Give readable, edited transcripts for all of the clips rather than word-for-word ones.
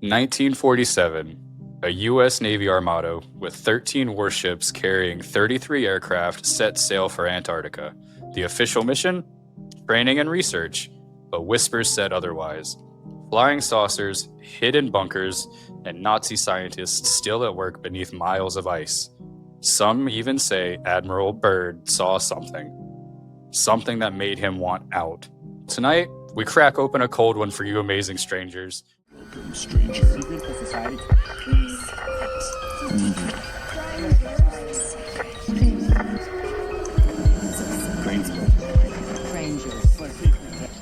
1947, a U.S. Navy armada with 13 warships carrying 33 aircraft set sail for Antarctica. The official mission? Training and research, but whispers said otherwise. Flying saucers, hidden bunkers, and Nazi scientists still at work beneath miles of ice. Some even say Admiral Byrd saw something. Something that made him want out. Tonight, we crack open a cold one for you amazing strangers. Welcome, stranger. Secret to society.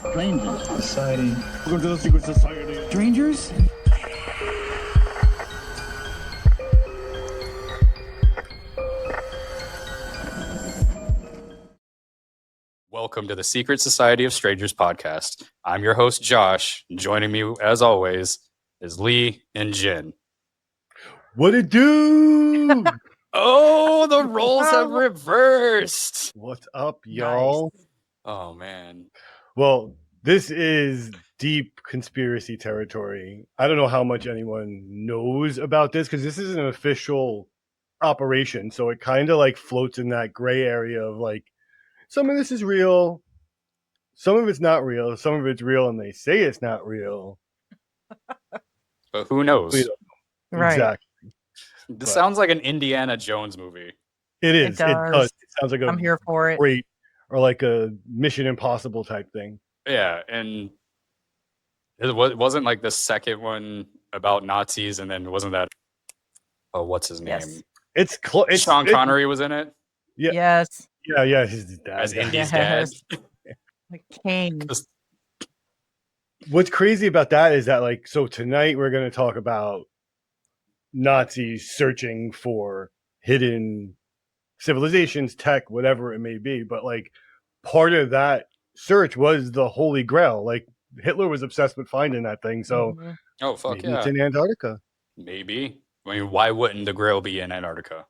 Strangers. Society. Welcome to the secret society. Strangers? Welcome to the Secret Society of Strangers podcast. I'm your host, Josh. Joining me, as always, is Lee and Jen. What it do? Oh, the roles have reversed. What's up, y'all? Nice. Oh, man. Well, this is deep conspiracy territory. I don't know how much anyone knows about this because this is an official operation. So it kind of like floats in that gray area of like, some of this is real, some of it's not real, some of it's real and they say it's not real. But who knows? We don't know. Right. Exactly. This sounds like an Indiana Jones movie. It is. It does. It sounds like I'm here for it. Great, or like a Mission Impossible type thing. Yeah, and it wasn't like the second one about Nazis, and then wasn't that? Oh, what's his name? Yes. It's close. Sean Connery was in it. Yeah. Yes. Yeah, his dad. As Indy's Yes. dad. The king. What's crazy about that is that, like, so tonight we're going to talk about Nazis searching for hidden civilizations, tech, whatever it may be. But, like, part of that search was the Holy Grail. Like, Hitler was obsessed with finding that thing. So, Oh, fuck maybe yeah. it's in Antarctica. Maybe. I mean, why wouldn't the Grail be in Antarctica?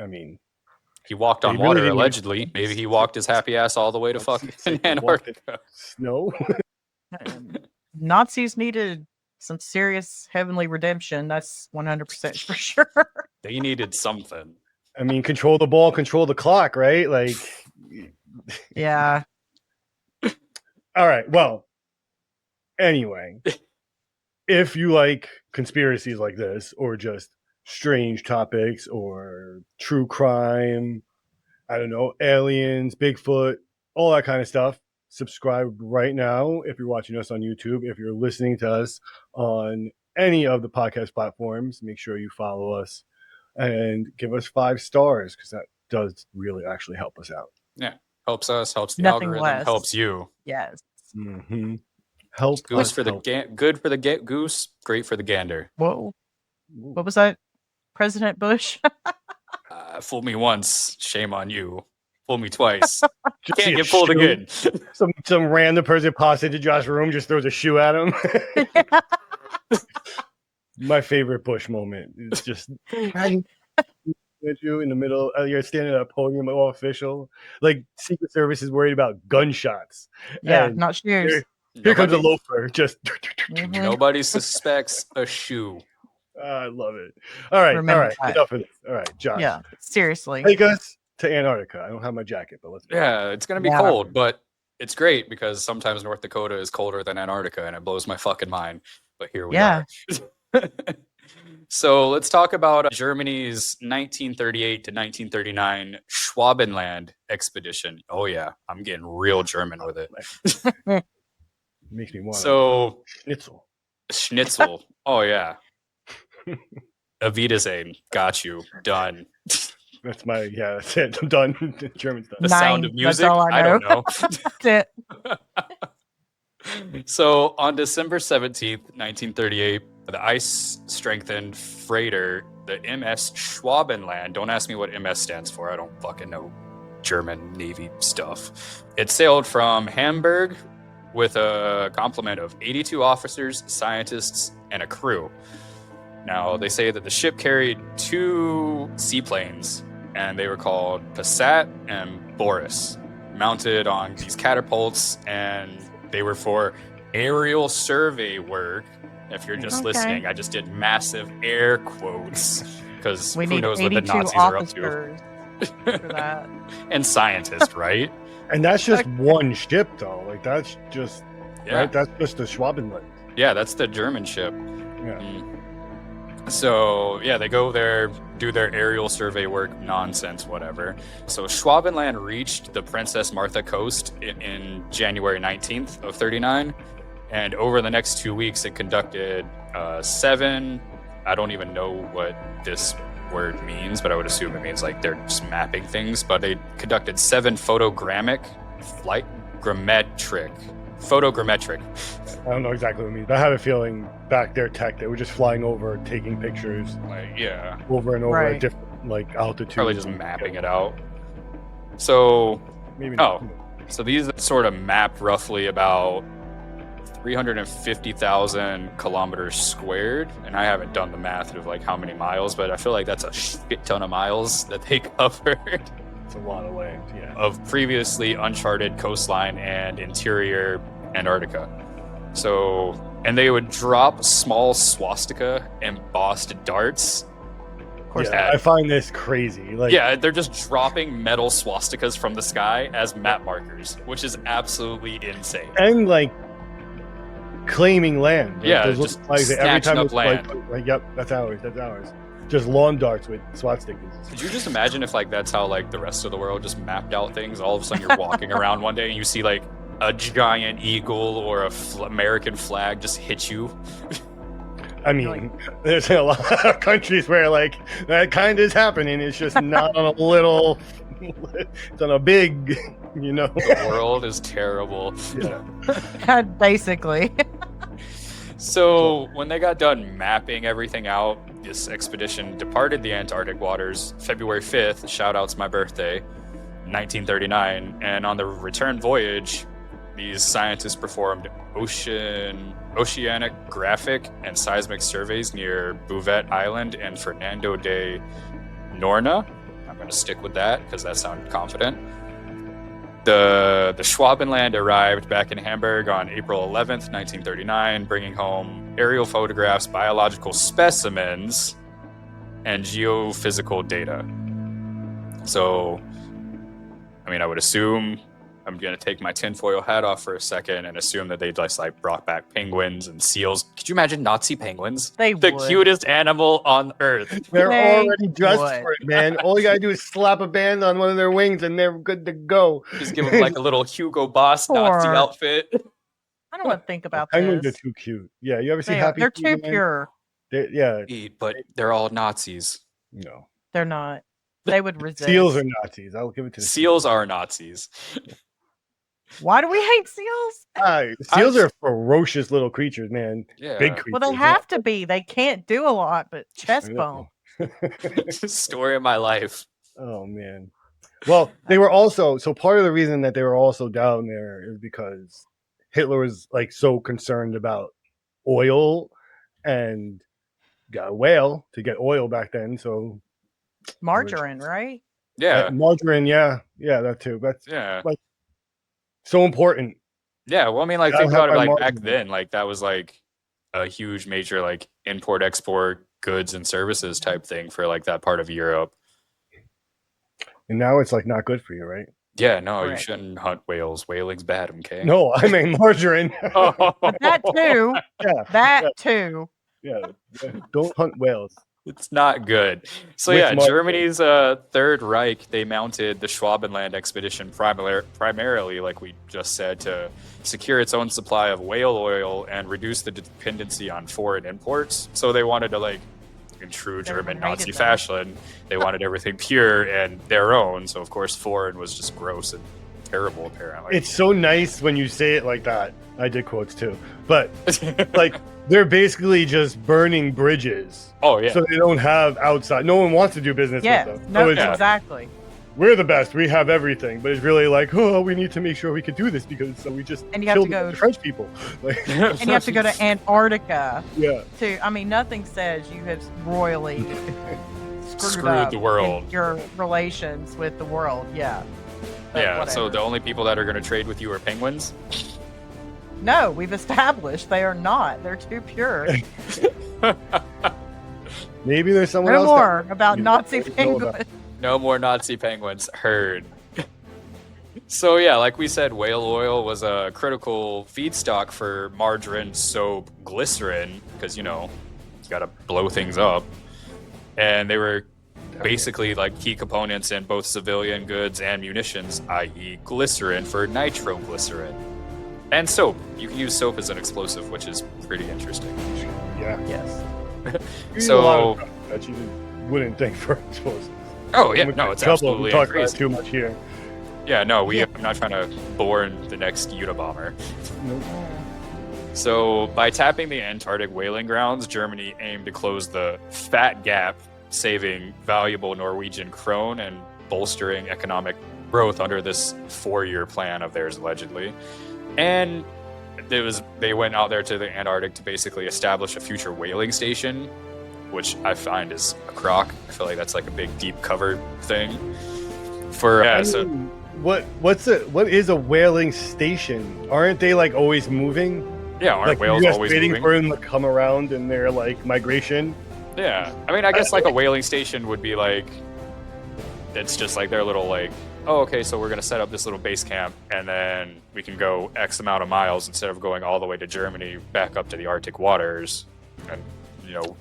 I mean, He walked on They really water, didn't allegedly. Maybe he walked his happy ass all the way to fucking Antarctica. snow. Nazis needed some serious heavenly redemption. That's 100% for sure. They needed something. I mean, control the ball, control the clock, right? Like, Yeah. all right. Well, anyway, if you like conspiracies like this or just strange topics or true crime, I don't know, aliens, Bigfoot, all that kind of stuff, subscribe right now if you're watching us on YouTube. If you're listening to us on any of the podcast platforms, make sure you follow us and give us 5 stars because that does really actually help us out. Yeah. Helps us, helps the Nothing algorithm, less. helps you. Yes. Mm-hmm. Help Goose us for the help. good for the goose, great for the gander. Whoa. What was that? President Bush? Fool me once, shame on you. Fool me twice. Just see Can't a get fooled shoe. again. Some random person pops into Josh's room, just throws a shoe at him. My favorite Bush moment is just at you in the middle. You're standing at a podium, all official. Like Secret Service is worried about gunshots. Yeah, And not shoes. Here comes a Nobody- loafer. Just Mhm. Nobody suspects a shoe. I love it. All right, Remember all right. that. Enough of this. All right, Josh. Yeah, seriously. Take us to Antarctica. I don't have my jacket, but let's. Yeah, it's gonna be Yeah. cold, but it's great because sometimes North Dakota is colder than Antarctica, and it blows my fucking mind. But here we Yeah. are. So let's talk about Germany's 1938 to 1939 Schwabenland expedition. Oh yeah, I'm getting real German with it. Makes me want So schnitzel. Schnitzel. Oh yeah. Wiedersehen. Got you. Done. That's my That's it. I'm done. German stuff. The sound of Nine, that's music. all I don't know. That's it. So on December 17th, 1938, the ice-strengthened freighter, the MS Schwabenland, don't ask me what MS stands for, I don't fucking know German Navy stuff. It sailed from Hamburg with a complement of 82 officers, scientists, and a crew. Now, they say that the ship carried 2 seaplanes, and they were called Passat and Boris, mounted on these catapults, and they were for aerial survey work If you're just Okay. listening, I just did massive air quotes because We who need knows what the 82 Nazis are up to. officers for that. And scientists, right? And that's just one ship, though. Like that's just Yeah. right. That's just the Schwabenland. Yeah, that's the German ship. Yeah. So, yeah, they go there, do their aerial survey work, nonsense, whatever. So, Schwabenland reached the Princess Martha coast in January 19th of 39. And over the next 2 weeks, it conducted 7. I don't even know what this word means, but I would assume it means like they're just mapping things. But they conducted 7 photogrammetric. I don't know exactly what it means, but I have a feeling back their tech, they were just flying over, taking pictures Like, yeah. over and over Right. at different like altitudes. Probably just mapping it out. So, Maybe Oh. not. So these sort of map roughly about 350,000 kilometers squared, and I haven't done the math of like how many miles, but I feel like that's a shit ton of miles that they covered It's a lot of land. Yeah. of previously uncharted coastline and interior Antarctica. So, and they would drop small swastika embossed darts. Of course, Yeah, I find this crazy. Like, Yeah, they're just dropping metal swastikas from the sky as map markers, which is absolutely insane. and like claiming land. Like, Yeah, those just look like every snatching time up it's like, land. like, yep, that's ours. That's ours. Just lawn darts with swastikas. Could you just imagine if like that's how like the rest of the world just mapped out things? All of a sudden you're walking around one day and you see like a giant eagle or a American flag just hit you. I mean, there's a lot of countries where like that kind of is happening. It's just not on a little. It's on a big, you know. The world is terrible. Yeah. basically. So when they got done mapping everything out, this expedition departed the Antarctic waters February 5th. Shout out to my birthday, 1939. And on the return voyage, these scientists performed oceanographic and seismic surveys near Bouvet Island and Fernando de Noronha. I'm going to stick with that because that sounded confident. The Schwabenland arrived back in Hamburg on April 11th, 1939, bringing home aerial photographs, biological specimens, and geophysical data. So, I mean, I would assume, I'm going to take my tinfoil hat off for a second and assume that they just like brought back penguins and seals. Could you imagine Nazi penguins? They The would. cutest animal on earth. They're They already dressed would. for it, man. All you gotta do is slap a band on one of their wings, and they're good to go. Just give them like a little Hugo Boss Nazi Poor- outfit. I don't want to think about Penguins are this. too cute. Yeah, you ever see They Happy? are too Feet, man? pure. Yeah, But they're all Nazis. no. They're not. They would resist. Seals are Nazis. I'll give it to the Seals are Nazis. Why do we hate seals? Seals are ferocious little creatures, man. Yeah. Big creatures. Well, they have to be. They can't do a lot, but chest bone. Story of my life. Oh man. Well, they were also part of the reason that they were also down there is because Hitler was like so concerned about oil and got a whale to get oil back then. So Margarine, right? Yeah. margarine, yeah, that too. That's Yeah. so important. Yeah. Well, I mean, like, Gotta think have about it, my like, back margin. then, like, that was like a huge major, like, import export goods and services type thing for like that part of Europe. And now it's like not good for you, right? Yeah. No, you Correct. shouldn't hunt whales. Whaling's bad. Okay. No, I mean margarine. But that too. yeah, That too. yeah. Don't hunt whales. It's not good. So With yeah, margarine. Germany's Third Reich, they mounted the Schwabenland expedition primarily, like we just said, to secure its own supply of whale oil and reduce the dependency on foreign imports. So they wanted to, like, in true They German hated Nazi them. fashion, they wanted everything pure and their own. So of course, foreign was just gross and terrible. Apparently, It's so nice when you say it like that. I did quotes too, but like they're basically just burning bridges, oh yeah, so they don't have outside. No one wants to do business Yeah. with them. No, So it's, Yeah. exactly. we're the best. We have everything, but it's really like, oh, we need to make sure we can do this because we just And you have to killed a bunch go- of French people. Like, And you have to go to Antarctica yeah, to. I mean, nothing says you have royally Screwed up the world. in your relations with the world. Yeah. But yeah. So whatever. the only people that are going to trade with you are penguins. No, we've established they are not. They're too pure. Maybe there's someone No else. more about you Nazi don't know about. penguins. No more Nazi penguins. Heard. So yeah, like we said, whale oil was a critical feedstock for margarine, soap, glycerin, because you gotta blow things up. And they were basically like key components in both civilian goods and munitions, i.e. glycerin for nitroglycerin. And soap. You can use soap as an explosive, which is pretty interesting. Yeah. Yes. You do a lot So, of stuff that you wouldn't think for explosives. oh yeah, I'm no, it's trouble if absolutely we talk about it crazy. too much here. Yeah, no, I'm not trying to born the next Unabomber. Nope. So, by tapping the Antarctic whaling grounds, Germany aimed to close the fat gap, saving valuable Norwegian krone and bolstering economic growth under this 4-year plan of theirs, allegedly. And they went out there to the Antarctic to basically establish a future whaling station, which I find is a crock. I feel like that's like a big deep cover thing. I mean, what is a whaling station? Aren't they like always moving? Aren't Like whales you're just always waiting moving? for them to come around in their like migration? Yeah, I mean, I guess like a whaling station would be like, it's just like their little like, oh, okay, so we're gonna set up this little base camp, and then we can go X amount of miles instead of going all the way to Germany, back up to the Arctic waters, and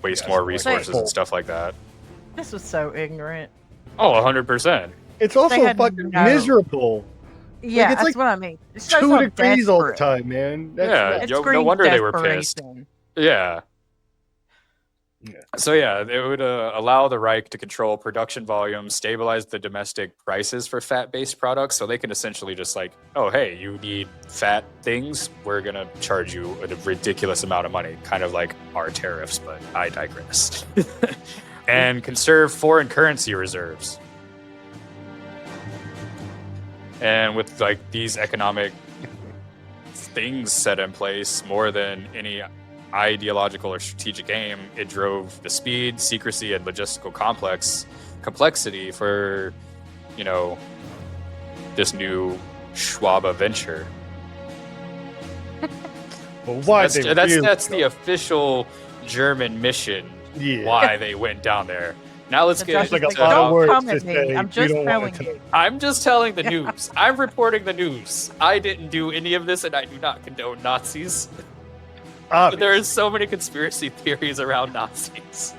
waste Yeah, more so like resources full. and stuff like that. This was so ignorant. Oh, 100%. It's also They had fucking no- miserable. Yeah, it's that's like what I mean. It shows 2 how degrees all the desperate. time, man. Yeah. It No screams wonder they were pissed. desperation. Yeah. Yeah. So yeah, it would allow the Reich to control production volumes, stabilize the domestic prices for fat-based products, so they can essentially just like, oh hey, you need fat things, we're gonna charge you a ridiculous amount of money, kind of like our tariffs, but I digress. And conserve foreign currency reserves. And with like these economic things set in place, more than any ideological or strategic aim, it drove the speed, secrecy, and logistical complexity for, this new Schwab venture. But why That's the official German mission. yeah. Why they went down there. Now let's The get Dutch Like is a into lot of don't words come to at me. say. I'm we just don't want telling you. I'm just telling the news. I'm reporting the news. I didn't do any of this, and I do not condone Nazis. But there is so many conspiracy theories around Nazis.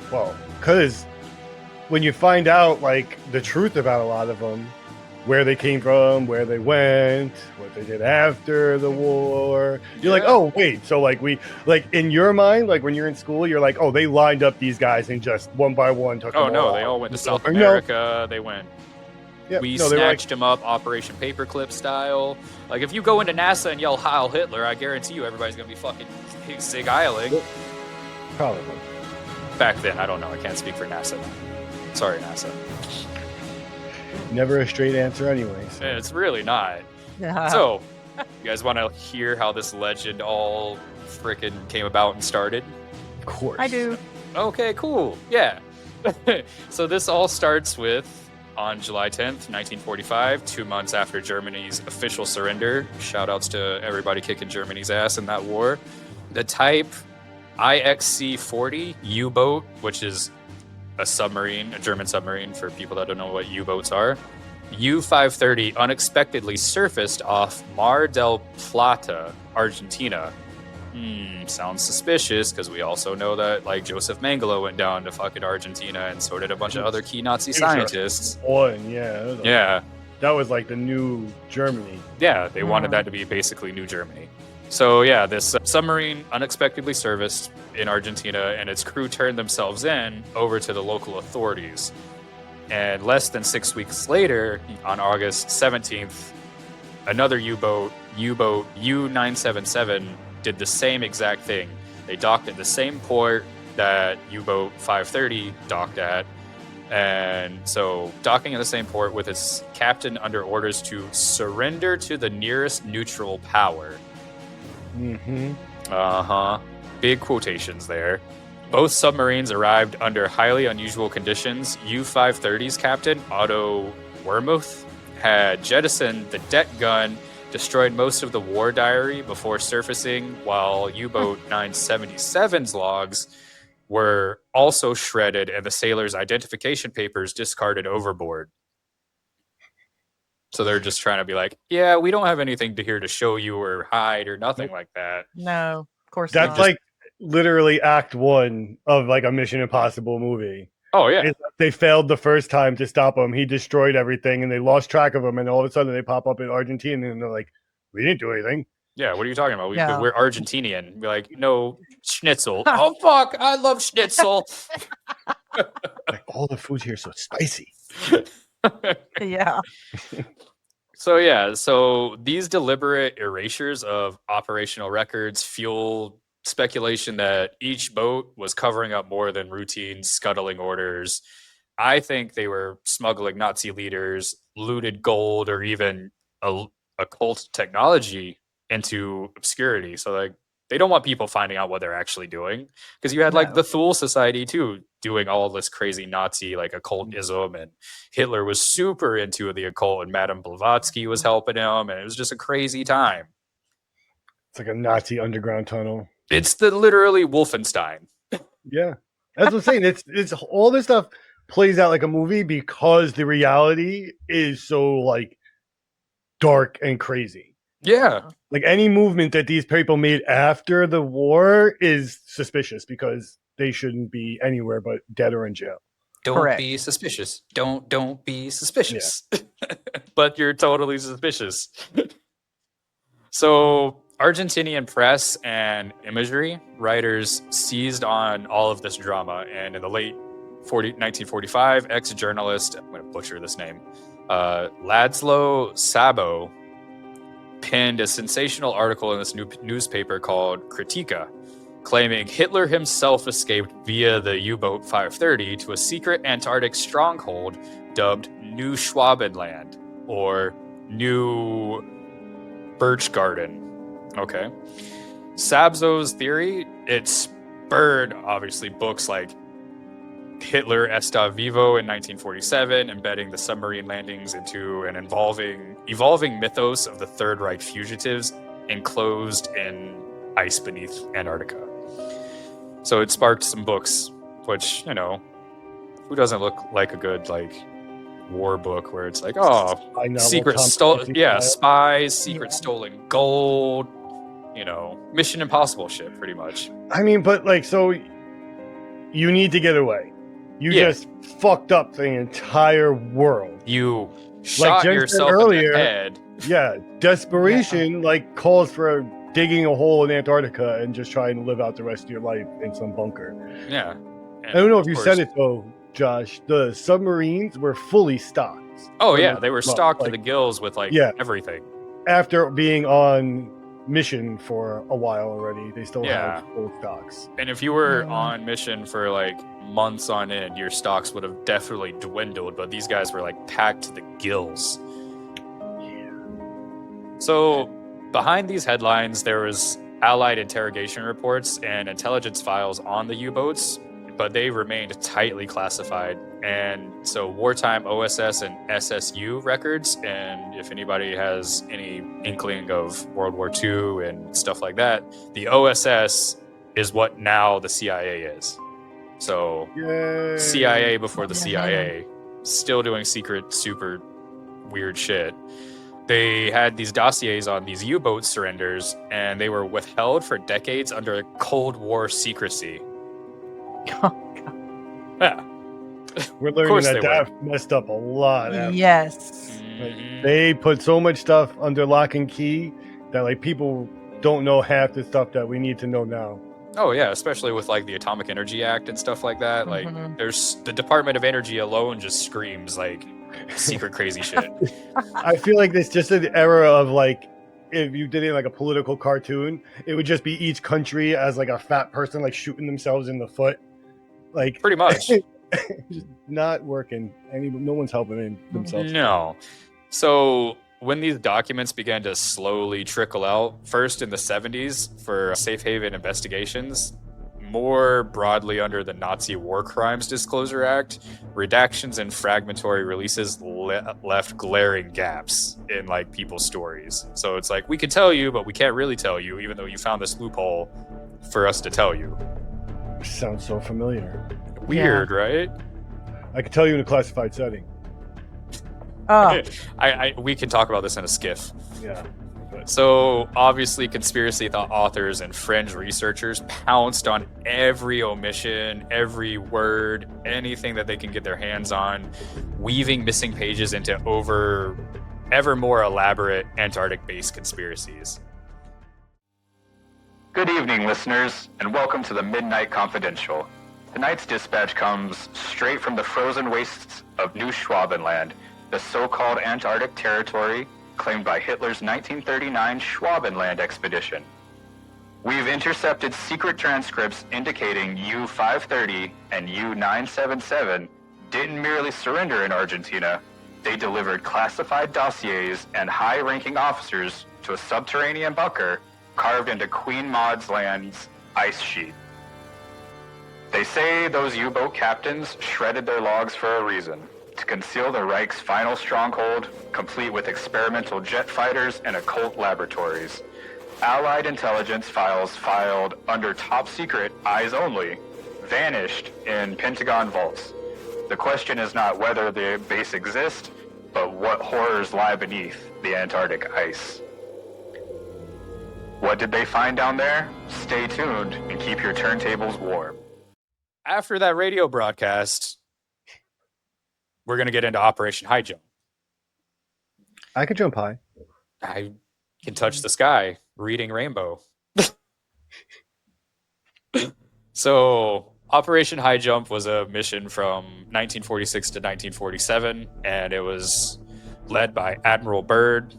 Well, because when you find out like the truth about a lot of them, where they came from, where they went, what they did after the war, you're like, Yeah. oh wait, so like in your mind, like when you're in school, you're like, oh, they lined up these guys and just one by one took Oh them no, all they all out. went to South Or no, America. They went. yeah, We no, they were like, snatched him up, Operation Paperclip style. Like if you go into NASA and yell Heil Hitler, I guarantee you everybody's gonna be fucking Sig Eiling. probably. Back then, I don't know. I can't speak for NASA. Sorry, NASA. Never a straight answer, anyways. It's really not. So, you guys want to hear how this legend all frickin' came about and started? Of course. I do. Okay, cool. Yeah. So this all starts with on July 10th, 1945, 2 months after Germany's official surrender. Shoutouts to everybody kicking Germany's ass in that war. The type IXC-40 U-boat, which is a submarine, a German submarine for people that don't know what U-boats are. U-530 unexpectedly surfaced off Mar del Plata, Argentina. Sounds suspicious, because we also know that like Joseph Mengele went down to fucking Argentina, and so did a bunch of other key Nazi scientists. One, yeah. Yeah, That was like the new Germany. yeah, they wanted that to be basically New Germany. So yeah, this submarine unexpectedly serviced in Argentina, and its crew turned themselves in over to the local authorities. And less than 6 weeks later, on August 17th, another U-boat U-977, did the same exact thing. They docked at the same port that U-boat 530 docked at. And so docking at the same port with its captain under orders to surrender to the nearest neutral power. Mm-hmm. Big quotations there. Both submarines arrived under highly unusual conditions. U-530's captain, Otto Wermuth, had jettisoned the deck gun destroyed most of the war diary before surfacing, while U-boat 977's logs were also shredded and the sailors' identification papers discarded overboard. So they're just trying to be like, yeah, we don't have anything here to show you or hide or nothing like that. No, of course That's not. like literally Act 1 of like a Mission Impossible movie. Oh, yeah. It's like they failed the first time to stop him. He destroyed everything, and they lost track of him. And all of a sudden, they pop up in Argentina, and they're like, "We didn't do anything." Yeah, what are you talking about? Yeah. We're Argentinian. We're like, no, schnitzel. Oh, fuck, I love schnitzel. Like, all the food's here so spicy. Yeah. So these deliberate erasures of operational records fuel speculation that each boat was covering up more than routine scuttling orders. I think they were smuggling Nazi leaders, looted gold, or even occult technology into obscurity. So like they don't want people finding out what they're actually doing, because you had like No. the Thule Society too doing all this crazy Nazi like occultism, and Hitler was super into the occult, and Madame Blavatsky was helping him, and it was just a crazy time. It's like a Nazi underground tunnel. It's the literally Wolfenstein. Yeah, that's what I'm saying. It's all this stuff plays out like a movie because the reality is so like dark and crazy. Yeah. Like any movement that these people made after the war is suspicious because they shouldn't be anywhere but dead or in jail. Don't Correct. be suspicious. Don't be suspicious. But you're totally suspicious. So Argentinian press and imagery writers seized on all of this drama, and in the late 1945, ex-journalist, I'm going to butcher this name, Laszlo Sabo, penned a sensational article in this newspaper called Kritika, claiming Hitler himself escaped via the U-boat 530 to a secret Antarctic stronghold dubbed Neuschwabenland, or New Birch Garden. Okay. Sabzo's theory, it spurred, obviously, books like Hitler Está Vivo in 1947, embedding the submarine landings into an evolving mythos of the Third Reich fugitives enclosed in ice beneath Antarctica. So it sparked some books, which, you know, who doesn't look like a good, like, war book where it's like, oh, spies, secret stolen gold, you know, Mission Impossible shit, pretty much. I mean, but like, so you need to get away. You just fucked up the entire world. You shot yourself earlier, in the head. Yeah, desperation like calls for digging a hole in Antarctica and just trying to live out the rest of your life in some bunker. Yeah. I don't know if you said it though, Josh. The submarines were fully stocked. Oh yeah, they were stocked to the gills with like everything. After being on mission for a while already, they still have full stocks. And if you were on mission for like months on end, your stocks would have definitely dwindled, but these guys were like packed to the gills. Yeah. So behind these headlines, there was Allied interrogation reports and intelligence files on the U-boats, but they remained tightly classified. And so wartime OSS and SSU records, and if anybody has any inkling of World War II and stuff like that, the OSS is what now the CIA is. So CIA before the CIA, still doing secret, super weird shit. They had these dossiers on these U-boat surrenders, and they were withheld for decades under Cold War secrecy. Yeah. We're learning that messed up a lot. Yes. Like, they put so much stuff under lock and key that like people don't know half the stuff that we need to know now. Oh yeah, especially with like the Atomic Energy Act and stuff like that. Like there's the Department of Energy alone just screams like secret crazy shit. I feel like it's just an era of like, if you did it like a political cartoon, it would just be each country as like a fat person like shooting themselves in the foot. Like pretty much. Just not working. No one's helping themselves. No. So when these documents began to slowly trickle out, first in the 70s for safe haven investigations, more broadly under the Nazi War Crimes Disclosure Act, redactions and fragmentary releases left glaring gaps in like people's stories. So it's like, we can tell you, but we can't really tell you, even though you found this loophole for us to tell you. Sounds so familiar. Weird, right? I could tell you in a classified setting. Oh, We can talk about this in a skiff. Yeah. So obviously conspiracy thought authors and fringe researchers pounced on every omission, every word, anything that they can get their hands on, weaving missing pages into ever more elaborate Antarctic-based conspiracies. Good evening, listeners, and welcome to the Midnight Confidential. Tonight's dispatch comes straight from the frozen wastes of Neuschwabenland, the so-called Antarctic territory claimed by Hitler's 1939 Schwabenland expedition. We've intercepted secret transcripts indicating U-530 and U-977 didn't merely surrender in Argentina, they delivered classified dossiers and high-ranking officers to a subterranean bunker carved into Queen Maud's Land's ice sheet. They say those U-boat captains shredded their logs for a reason. To conceal the Reich's final stronghold, complete with experimental jet fighters and occult laboratories. Allied intelligence files filed under top secret, eyes only, vanished in Pentagon vaults. The question is not whether the base exists, but what horrors lie beneath the Antarctic ice. What did they find down there? Stay tuned and keep your turntables warm. After that radio broadcast, we're going to get into Operation Highjump. I could jump high. I can touch the sky, reading rainbow. So, Operation Highjump was a mission from 1946 to 1947, and it was led by Admiral Byrd,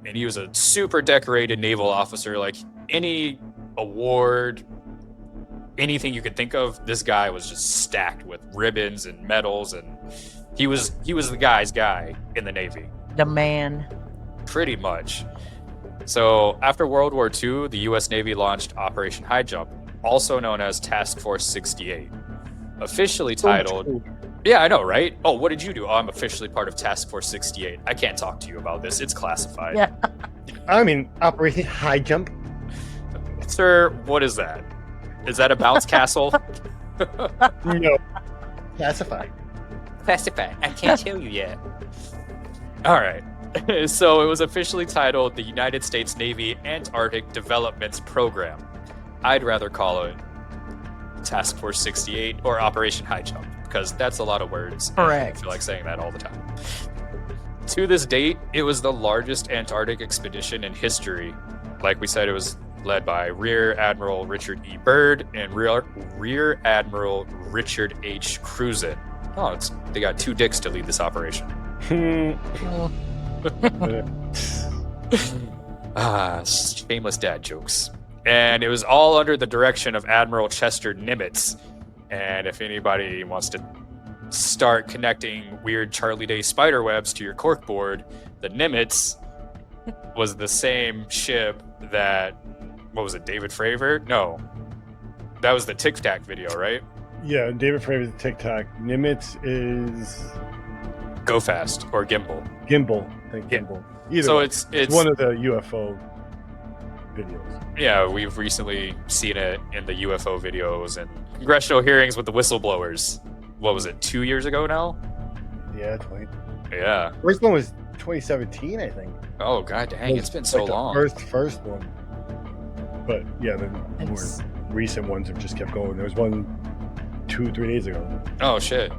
and he was a super decorated naval officer. Like, any award, anything you could think of, this guy was just stacked with ribbons and medals, and he was the guy's guy in the Navy. the man. Pretty much. So after World War II, the U.S. Navy launched Operation Highjump, also known as Task Force 68. Officially titled... Yeah, I know, right? Oh, what did you do? Oh, I'm officially part of Task Force 68. I can't talk to you about this. It's classified. Yeah. I mean, Operation Highjump. Sir, what is that? Is that a bounce castle? No. Classified. Classified. I can't tell you yet. All right. So it was officially titled the United States Navy Antarctic Developments Program. I'd rather call it Task Force 68 or Operation Highjump, because that's a lot of words. Correct. I feel like saying that all the time. To this date, it was the largest Antarctic expedition in history. Like we said, it was led by Rear Admiral Richard E. Byrd and Rear Admiral Richard H. Cruzen. Oh, they got two dicks to lead this operation. Shameless dad jokes. And it was all under the direction of Admiral Chester Nimitz. And if anybody wants to start connecting weird Charlie Day spider webs to your corkboard, the Nimitz was the same ship that, what was it, David Fravor? No. That was the Tic Tac video, right? Yeah, David Fraser's Tic Tac. Nimitz is Go Fast or Gimbal. Gimbal. I think Yeah. Gimbal. Either So way. it's one of the UFO videos. Yeah, we've recently seen it in the UFO videos and congressional hearings with the whistleblowers. What was it, 2 years ago now? Yeah, 20. Yeah. First one was 2017, I think. Oh, god dang, it's been so Like the long. First one. But yeah, the more It's- recent ones have just kept going. There was one 2-3 days ago. Oh, shit.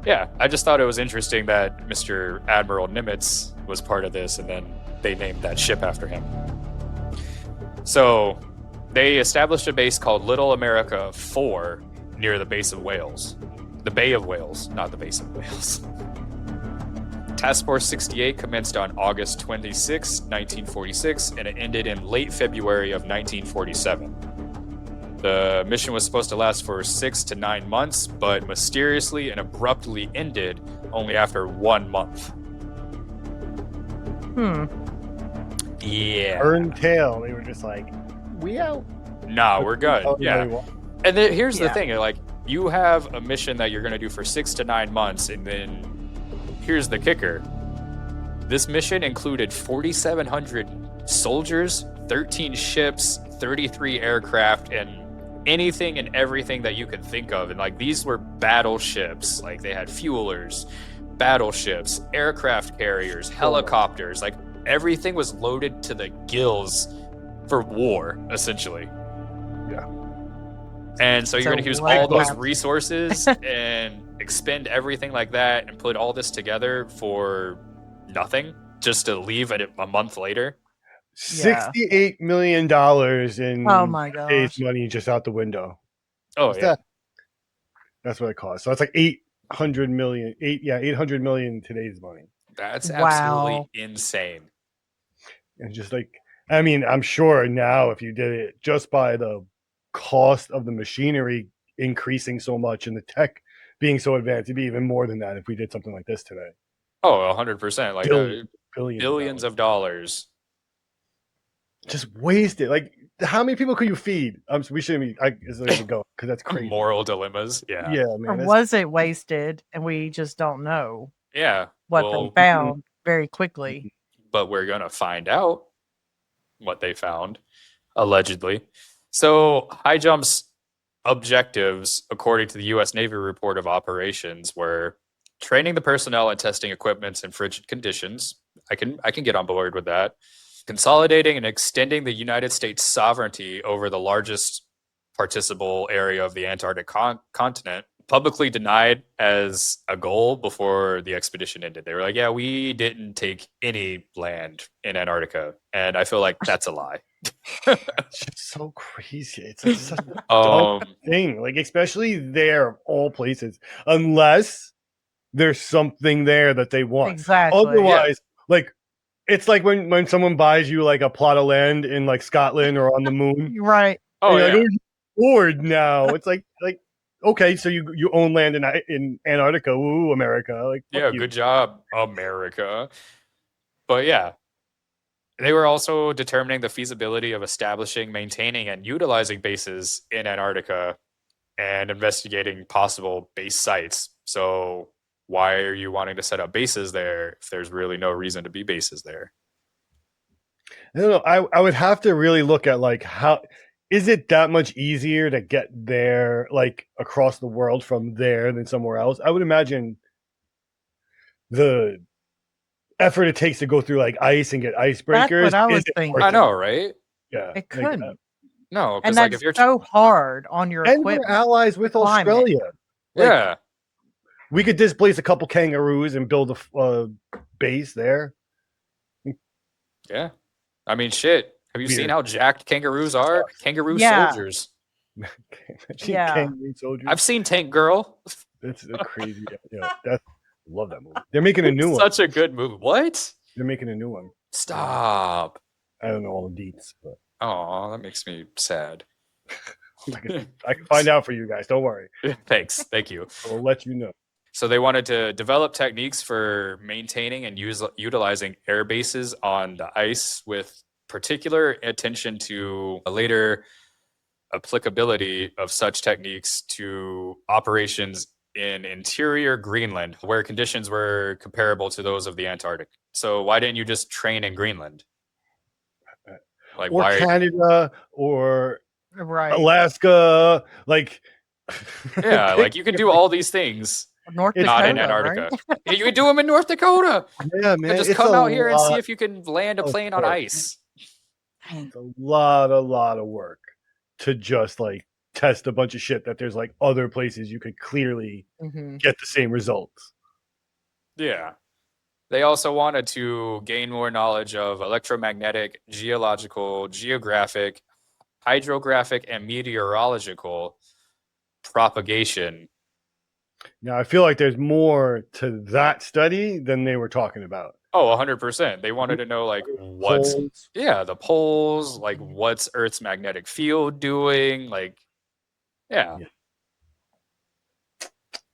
Yeah, I just thought it was interesting that Mr. Admiral Nimitz was part of this, and then they named that ship after him. So, they established a base called Little America 4 near the base of Wales. The Bay of Wales, not the base of Wales. Task Force 68 commenced on August 26, 1946, and it ended in late February of 1947. The mission was supposed to last for 6 to 9 months, but mysteriously and abruptly ended only after 1 month. Earn tail. They were just like, we out. Nah, we're good. Oh, Yeah. no, And then here's the Yeah. thing, like, you have a mission that you're going to do for 6 to 9 months, and then here's the kicker. This mission included 4,700 soldiers, 13 ships, 33 aircraft, and anything and everything that you could think of. And like, these were battleships. Like, they had fuelers, battleships, aircraft carriers, helicopters. Like, everything was loaded to the gills for war, essentially. Yeah. And so you're So going to use what all those happened? resources and expend everything like that and put all this together for nothing, just to leave it a month later. $68 million in Oh my today's gosh. money just out the window. Oh, What's yeah. that? That's what it costs. So it's like 800 million in today's money. That's Wow. absolutely insane. And just like, I mean, I'm sure now if you did it just by the cost of the machinery increasing so much and the tech being so advanced, it'd be even more than that if we did something like this today. Oh, 100%. Like, billions of dollars. Just wasted. Like, how many people could you feed? We shouldn't be. It's not even go because that's crazy. Moral dilemmas. Yeah. Yeah, Or man. was it wasted and we just don't know Yeah. what Well, they found very quickly? but we're going to find out what they found, allegedly. So, Highjump's objectives, according to the U.S. Navy report of operations, were training the personnel and testing equipments in frigid conditions. I can get on board with that. Consolidating and extending the United States sovereignty over the largest participable area of the Antarctic continent, publicly denied as a goal before the expedition ended. They were like, yeah, we didn't take any land in Antarctica. And I feel like that's a lie. It's just so crazy. It's like such a dumb Um, thing. Like, especially there of all places, unless there's something there that they want. Exactly. Otherwise, like, it's like when someone buys you like a plot of land in like Scotland or on the moon. You're right. oh, and you're yeah. like, oh, you're bored now. It's like okay, so you own land in Antarctica. Ooh, America. Like, fuck Yeah, you. good job, America. But yeah, they were also determining the feasibility of establishing, maintaining, and utilizing bases in Antarctica and investigating possible base sites. So why are you wanting to set up bases there if there's really no reason to be bases there? I don't know. I would have to really look at like how is it that much easier to get there like across the world from there than somewhere else? I would imagine the effort it takes to go through like ice and get icebreakers. That's what I was isn't thinking. worth I know, right? Yeah, It like, couldn't. No, And because like that's if you're so hard on your and we're equipment. allies with climate. Australia. Like, yeah, we could displace a couple kangaroos and build a base there. yeah. I mean, shit. Have you seen Weird. how jacked kangaroos are? Kangaroo Yeah. soldiers. Yeah. Kangaroo soldiers. I've seen Tank Girl. That's a crazy. Yeah, love that movie. They're making a new one. Such a good movie. What? They're making a new one. Stop. I don't know all the deets, but Oh, that makes me sad. I can find out for you guys. Don't worry. Thanks. Thank you. I'll let you know. So they wanted to develop techniques for maintaining and utilizing air bases on the ice with particular attention to a later applicability of such techniques to operations in interior Greenland, where conditions were comparable to those of the Antarctic. So why didn't you just train in Greenland? Like, Or why? Canada or Right. Alaska. Like, Yeah, like you can do all these things, North It's not Dakota, in Antarctica. right? Yeah, you can do them in North Dakota. yeah, man. Just it's come a out here and see lot- if you can land a of plane on work. ice. It's a lot of work to just like test a bunch of shit that there's like other places you could clearly Mhm. get the same results. Yeah. They also wanted to gain more knowledge of electromagnetic, geological, geographic, hydrographic, and meteorological propagation. Now I feel like there's more to that study than they were talking about. Oh, 100%. They wanted to know, like, what's, Poles. yeah, the poles, like, what's Earth's magnetic field doing? Like, yeah,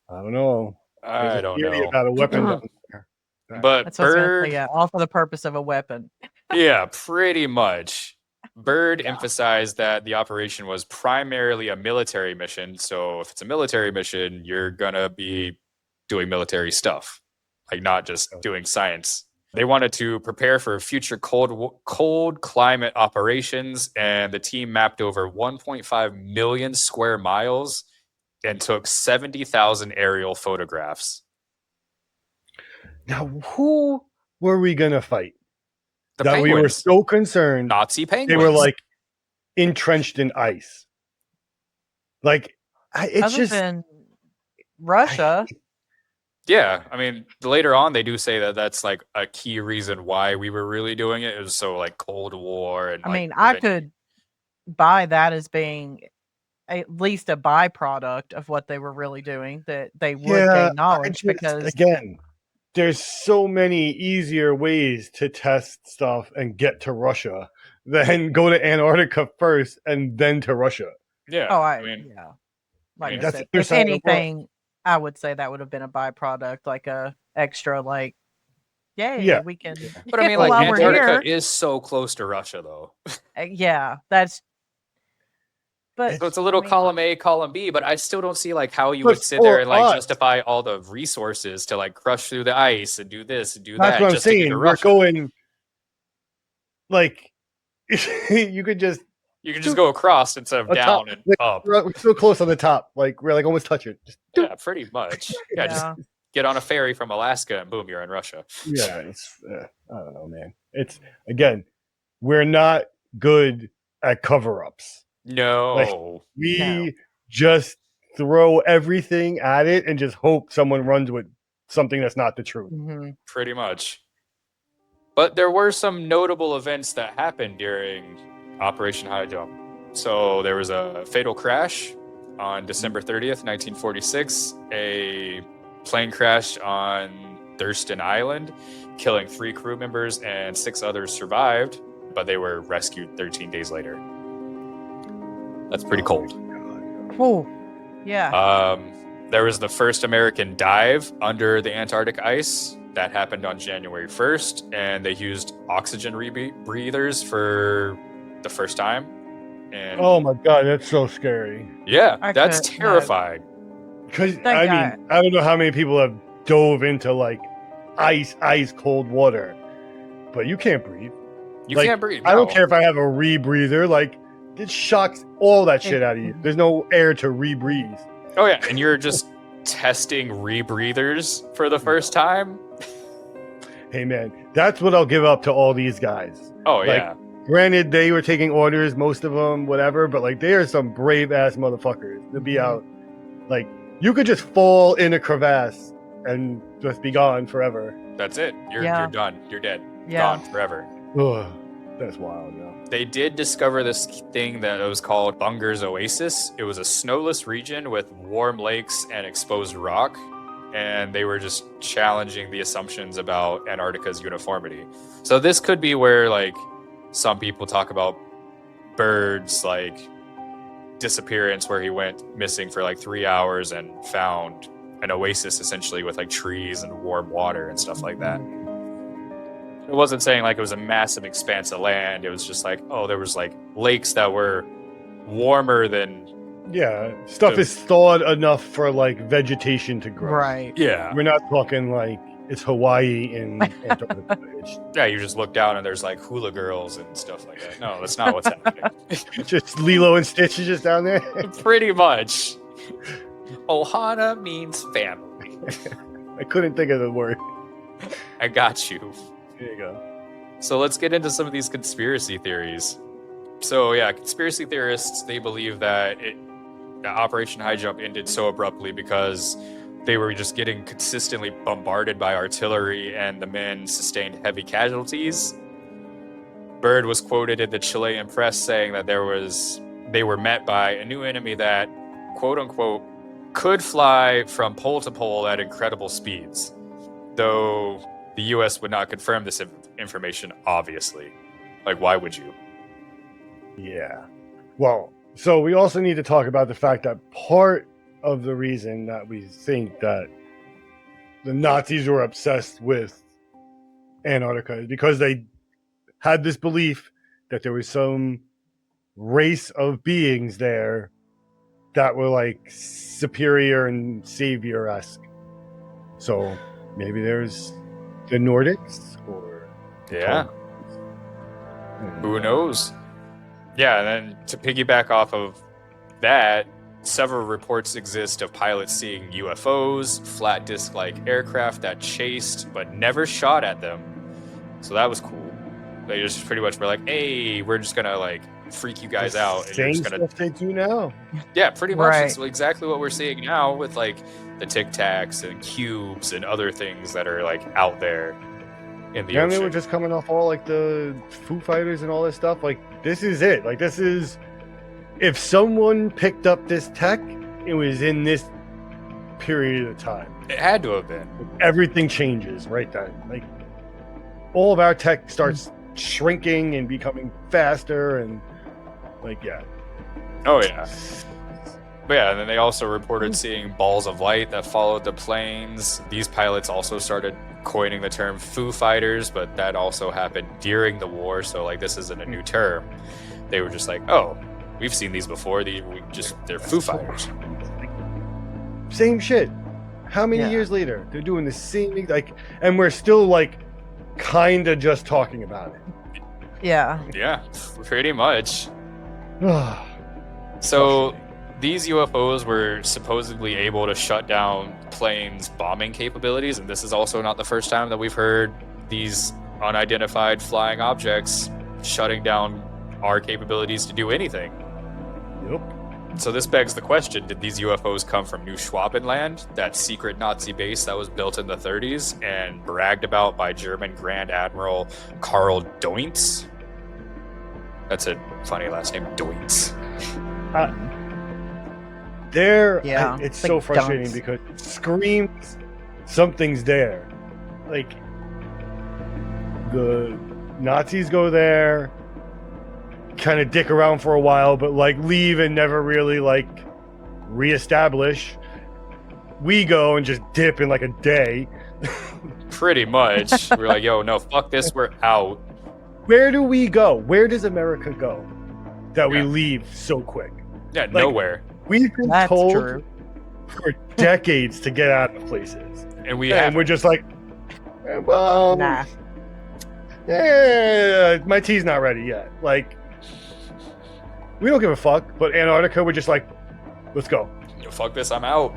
I don't know. I There's a don't theory know. about a weapon down there. But That's what I was gonna Byrd, say, yeah, all for the purpose of a weapon. yeah, pretty much. Byrd emphasized that the operation was primarily a military mission. So if it's a military mission, you're going to be doing military stuff, like not just doing science. They wanted to prepare for future cold climate operations, and the team mapped over 1.5 million square miles and took 70,000 aerial photographs. Now, who were we going to fight? The that penguins, we were so concerned Nazi penguins. they were like entrenched in ice. Like, it's Other just than Russia, Yeah, I mean, later on they do say that that's like a key reason why we were really doing it. It was so like Cold War and I like, mean, I could buy that as being at least a byproduct of what they were really doing, that they would gain knowledge because again, there's so many easier ways to test stuff and get to Russia than go to Antarctica first and then to Russia. yeah. I mean, like I that's said, the other if side of the world. anything, I would say that would have been a byproduct, like a extra, like, yay, Yeah. we can. but I mean, like while we're Antarctica here, is so close to Russia, though. yeah, that's. But So it's a little I mean, column A, column B, but I still don't see like how you But would sit there for and like us- justify all the resources to like crush through the ice and do this and do That's that what I'm just to get saying. to We're Russia. going like you could just You can just go across instead of a down top- and like, up. we're so close on the top. Like we're like almost touching. Just Yeah, pretty much. Yeah, just yeah. get on a ferry from Alaska and boom, you're in Russia. yeah, it's I don't know, man. It's again, we're not good at cover-ups. No. We No. just throw everything at it and just hope someone runs with something that's not the truth. Mhm. Pretty much. But there were some notable events that happened during Operation Highjump. So there was a fatal crash on December 30th, 1946. A plane crashed on Thurston Island, killing 3 crew members and 6 others survived, but they were rescued 13 days later. That's pretty cold. Oh, yeah. There was the first American dive under the Antarctic ice. That happened on January 1st, and they used oxygen rebreathers for the first time. And Oh my god, that's so scary. yeah, I that's could- terrifying. Because That I guy- mean, I don't know how many people have dove into like ice cold water, but you can't breathe. You Like, can't breathe. I don't no. care if I have a rebreather. Like it shocks all that shit out of you. There's no air to rebreathe. Oh yeah, and you're just testing rebreathers for the first time. Hey man, that's what I'll give up to all these guys. Oh Like, yeah, Granted, they were taking orders, most of them, whatever, but like they are some brave ass motherfuckers to be out. Like you could just fall in a crevasse and just be gone forever. that's it. You're done. You're dead. Yeah. Gone forever. Ugh, that's wild, yo. They did discover this thing that was called Bunger's Oasis. It was a snowless region with warm lakes and exposed rock, and they were just challenging the assumptions about Antarctica's uniformity. So this could be where like some people talk about Byrd's like disappearance, where he went missing for like 3 hours and found an oasis essentially with like trees and warm water and stuff like that. It wasn't saying like it was a massive expanse of land. It was just like, oh, there was like lakes that were warmer than. Yeah, stuff is thawed enough for like vegetation to grow. Right. Yeah. We're not talking like it's Hawaii in Antarctica. It's Yeah, you just look down and there's like hula girls and stuff like that. No, that's not what's happening. just Lilo and Stitch is just down there. Pretty much. Ohana means family. I couldn't think of the word. I got you. There you go. So let's get into some of these conspiracy theories. So yeah, conspiracy theorists, they believe that Operation Highjump ended so abruptly because they were just getting consistently bombarded by artillery and the men sustained heavy casualties. Byrd was quoted in the Chilean press saying that they were met by a new enemy that, quote unquote, could fly from pole to pole at incredible speeds, though the US would not confirm this information, obviously. Like, why would you? Yeah. Well, so we also need to talk about the fact that part of the reason that we think that the Nazis were obsessed with Antarctica is because they had this belief that there was some race of beings there that were like superior and savior-esque. So maybe there's the Nordics or Yeah. Who knows? Yeah, and then to piggyback off of that, several reports exist of pilots seeing UFOs, flat disc-like aircraft that chased but never shot at them. So that was cool. They just pretty much were like, "Hey, we're just gonna like freak you guys out, and you're Same just gonna." stuff they do now. Yeah, pretty much. Right. It's exactly what we're seeing now with like the Tic Tacs and cubes and other things that are like out there in the Yeah, ocean. they were just coming off all like the Foo Fighters and all this stuff. Like this is it. Like this is, if someone picked up this tech, it was in this period of time. It had to have been. Everything changes right then. Like all of our tech starts shrinking and becoming faster, and like Oh yeah. But yeah, and then they also reported seeing balls of light that followed the planes. These pilots also started coining the term Foo Fighters, but that also happened during the war, so like this isn't a new term. They were just like, "Oh, we've seen these before. They're Foo Fighters." same shit. How many Yeah. years later they're doing the same like, and we're still like kind of just talking about it. Yeah. Yeah, pretty much. Ah, So these UFOs were supposedly able to shut down planes' bombing capabilities, and this is also not the first time that we've heard these unidentified flying objects shutting down our capabilities to do anything. Yep. So this begs the question, did these UFOs come from Neuschwabenland, that secret Nazi base that was built in the 30s and bragged about by German Grand Admiral Karl Deutz? That's a funny last name, Deutz. Yeah, it's like so frustrating dunks. because it screams something's there. Like the Nazis go there, kind of dick around for a while, but like leave and never really like reestablish. We go and just dip in like a day. Pretty much. We're like, yo, no, fuck this, we're out. Where do we go? Where does America go that we Yeah. leave so quick? Yeah, nowhere. We've been That's told true. for decades to get out of places. And we And have we're just like, well, Nah. yeah, my tea's not ready yet. Like, we don't give a fuck. But Antarctica, we're just like, let's go. fuck this, I'm out.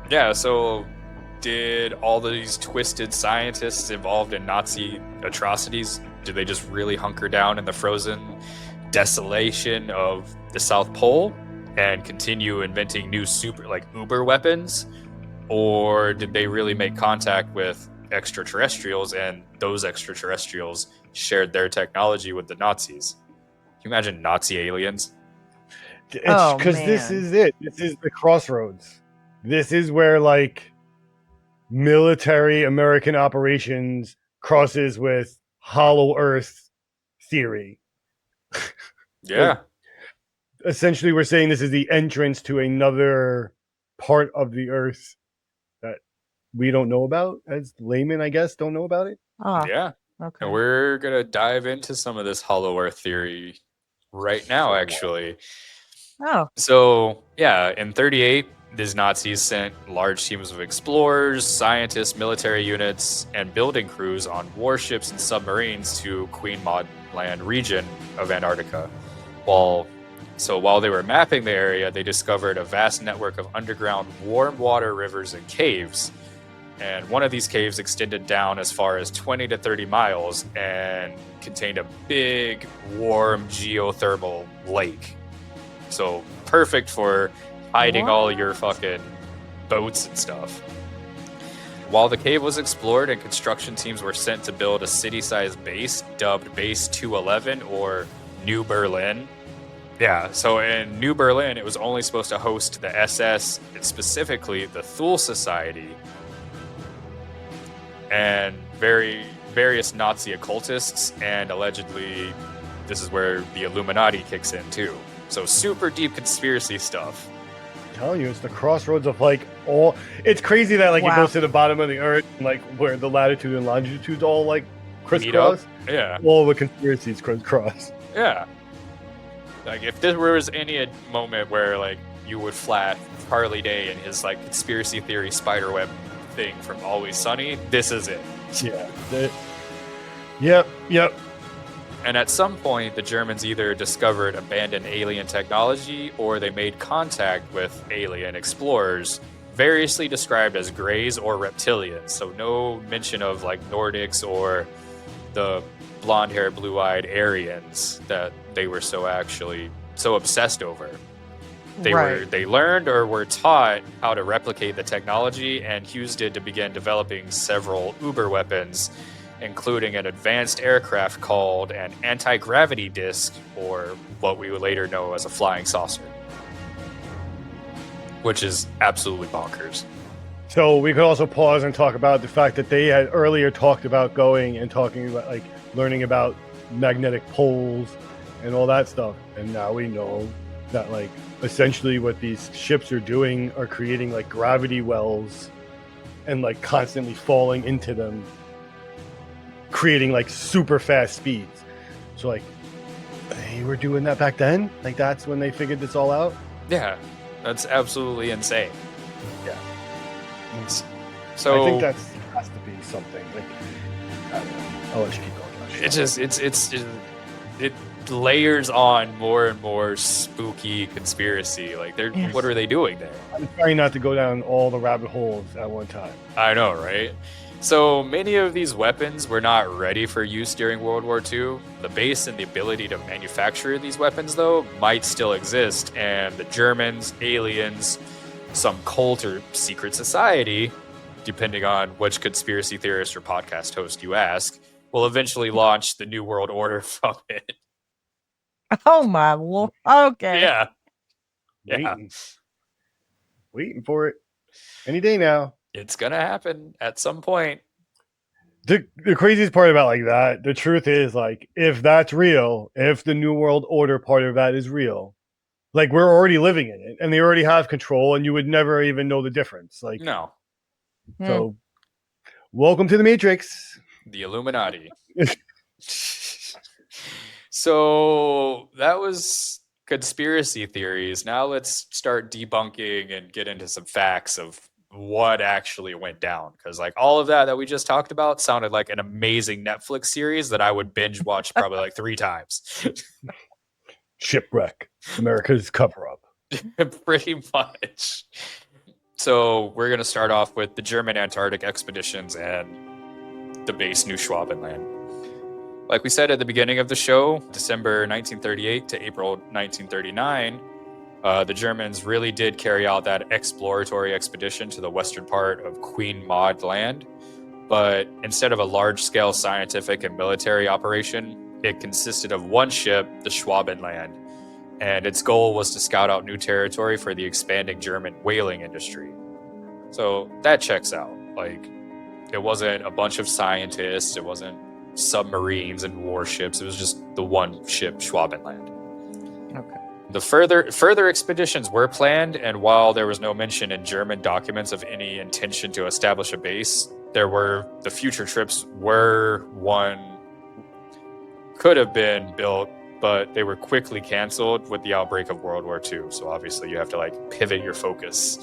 Yeah, so did all these twisted scientists involved in Nazi atrocities, did they just really hunker down in the frozen desolation of the South Pole and continue inventing new uber weapons? Or did they really make contact with extraterrestrials and those extraterrestrials shared their technology with the Nazis? Can you imagine Nazi aliens? It's Oh, because this man. is it. This is the crossroads. This is where like military American operations crosses with Hollow Earth theory. Yeah. Essentially, we're saying this is the entrance to another part of the Earth that we don't know about, as laymen, I guess, don't know about it. Oh, Yeah. okay. And we're going to dive into some of this Hollow Earth theory right now, actually. Oh, So, yeah, in 38, these Nazis sent large teams of explorers, scientists, military units, and building crews on warships and submarines to Queen Maud Land region of Antarctica. While they were mapping the area, they discovered a vast network of underground warm water rivers and caves. And one of these caves extended down as far as 20 to 30 miles and contained a big, warm geothermal lake. So perfect for hiding all your fucking boats and stuff. While the cave was explored and construction teams were sent to build a city-sized base dubbed Base 211 or New Berlin. Yeah, so in New Berlin, it was only supposed to host the SS, and specifically the Thule Society, and various Nazi occultists, and allegedly this is where the Illuminati kicks in too. So super deep conspiracy stuff. I'm telling you, it's the crossroads of like all. It's crazy that like it Wow. goes to the bottom of the Earth, and, like where the latitude and longitude all like Meet up. crisscross. Yeah, All the conspiracies crisscross. yeah. Like, if there was any moment where, like, you would flash Charlie Day and his, like, conspiracy theory spiderweb thing from Always Sunny, this is it. Yeah. Yep. And at some point, the Germans either discovered abandoned alien technology or they made contact with alien explorers, variously described as greys or reptilians. So no mention of like Nordics or the blonde-haired, blue-eyed Aryans that they were so obsessed over. They learned or were taught how to replicate the technology and used it to begin developing several Uber weapons, including an advanced aircraft called an anti-gravity disc, or what we would later know as a flying saucer, which is absolutely bonkers. So we could also pause and talk about the fact that they had earlier talked about going and talking about like learning about magnetic poles and all that stuff. And now we know that like essentially what these ships are doing are creating like gravity wells and like constantly falling into them, creating like super fast speeds. So like they were doing that back then? Like that's when they figured this all out? Yeah, that's absolutely insane. Yeah. So I think that has to be something. Like I don't know. I'll let you keep going. It layers on more and more spooky conspiracy. Like what are they doing there? I'm trying not to go down all the rabbit holes at one time. I know, right? So many of these weapons were not ready for use during World War II. The base and the ability to manufacture these weapons, though, might still exist, and the Germans, aliens, some cult or secret society, depending on which conspiracy theorist or podcast host you ask, will eventually launch the New World Order from it. Oh my lord. Okay. Yeah. Waiting for it. Any day now. It's gonna happen at some point. The craziest part about like that, the truth is like if that's real, if the New World Order part of that is real, like we're already living in it and they already have control and you would never even know the difference. Like No. So welcome to the Matrix. The Illuminati. So that was conspiracy theories. Now let's start debunking and get into some facts of what actually went down, because like all of that we just talked about sounded like an amazing Netflix series that I would binge watch probably like 3 times. Shipwreck, America's cover up. Pretty much. So we're going to start off with the German Antarctic expeditions and the base Neuschwabenland. Like we said at the beginning of the show, December 1938 to April 1939, the Germans really did carry out that exploratory expedition to the western part of Queen Maud Land. But instead of a large-scale scientific and military operation, it consisted of one ship, the Schwabenland, and its goal was to scout out new territory for the expanding German whaling industry. So that checks out. Like, it wasn't a bunch of scientists, it wasn't submarines and warships, it was just the one ship, Schwabenland. Okay. The further expeditions were planned, and while there was no mention in German documents of any intention to establish a base, the future trips could have been built, but they were quickly canceled with the outbreak of World War II. So obviously you have to like pivot your focus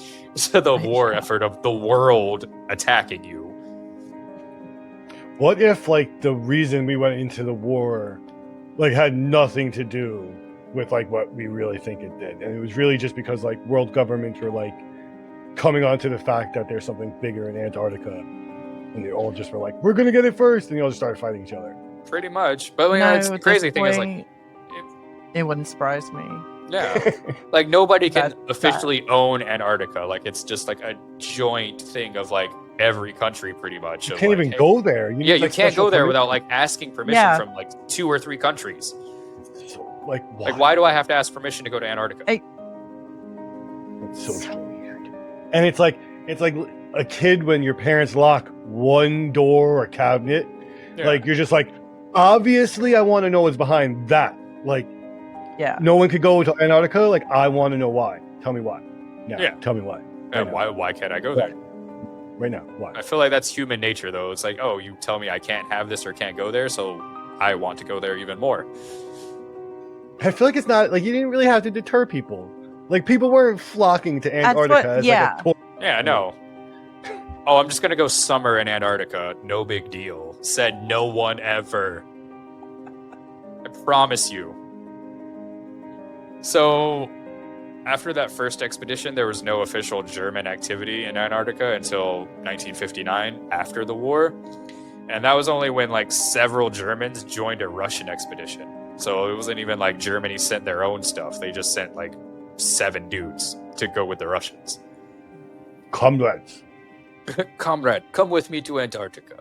to the war effort of the world attacking you. What if like the reason we went into the war like had nothing to do with like what we really think it did, and it was really just because like world governments were like coming onto the fact that there's something bigger in Antarctica, and they all just were like, we're gonna get it first, and they all just started fighting each other. Pretty much. But it's the crazy thing is like it wouldn't surprise me. Yeah. Like nobody can officially own Antarctica. Like it's just like a joint thing of like every country pretty much. You can't even go there. You can't go there without like asking permission from like 2 or 3 countries. So, like why do I have to ask permission to go to Antarctica? Hey. It's so strange. And it's like a kid when your parents lock one door or cabinet. Yeah. Like you're just like, obviously I want to know what's behind that. Like no one could go to Antarctica. Like I want to know why. Tell me why. Yeah. Tell me why. And why can't I go there? Right now. Why? I feel like that's human nature though. It's like, oh, you tell me I can't have this or can't go there, so I want to go there even more. I feel like it's not like you didn't really have to deter people. Like people weren't flocking to Antarctica as yeah. like a tour. Yeah, no. Oh, I'm just gonna go summer in Antarctica. No big deal. Said no one ever. I promise you. So, after that first expedition, there was no official German activity in Antarctica until 1959, after the war. And that was only when like several Germans joined a Russian expedition. So it wasn't even like Germany sent their own stuff. They just sent like 7 dudes to go with the Russians. Comrades. Comrade, come with me to Antarctica.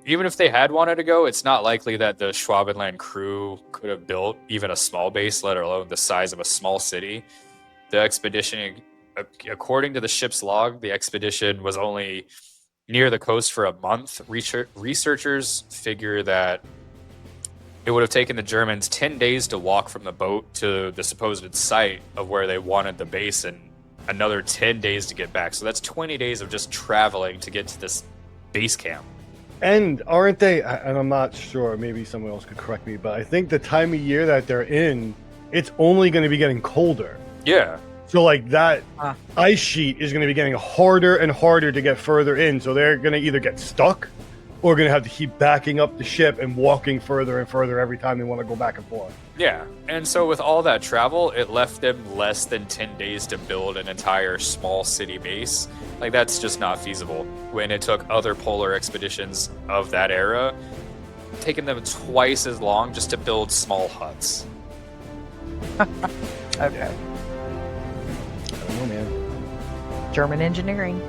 Even if they had wanted to go, it's not likely that the Schwabenland crew could have built even a small base, let alone the size of a small city. The expedition, according to the ship's log, the expedition was only near the coast for a month. Researchers figure that it would have taken the Germans 10 days to walk from the boat to the supposed site of where they wanted the base and another 10 days to get back. So that's 20 days of just traveling to get to this base camp. And aren't they, and I'm not sure, maybe someone else could correct me, but I think the time of year that they're in, it's only going to be getting colder. Yeah. So like that ice sheet is going to be getting harder and harder to get further in. So they're going to either get stuck or going to have to keep backing up the ship and walking further and further every time they want to go back and forth. Yeah. And so with all that travel, it left them less than 10 days to build an entire small city base. Like that's just not feasible. When it took other polar expeditions of that era, taking them twice as long just to build small huts. Okay. I don't know, man. German engineering.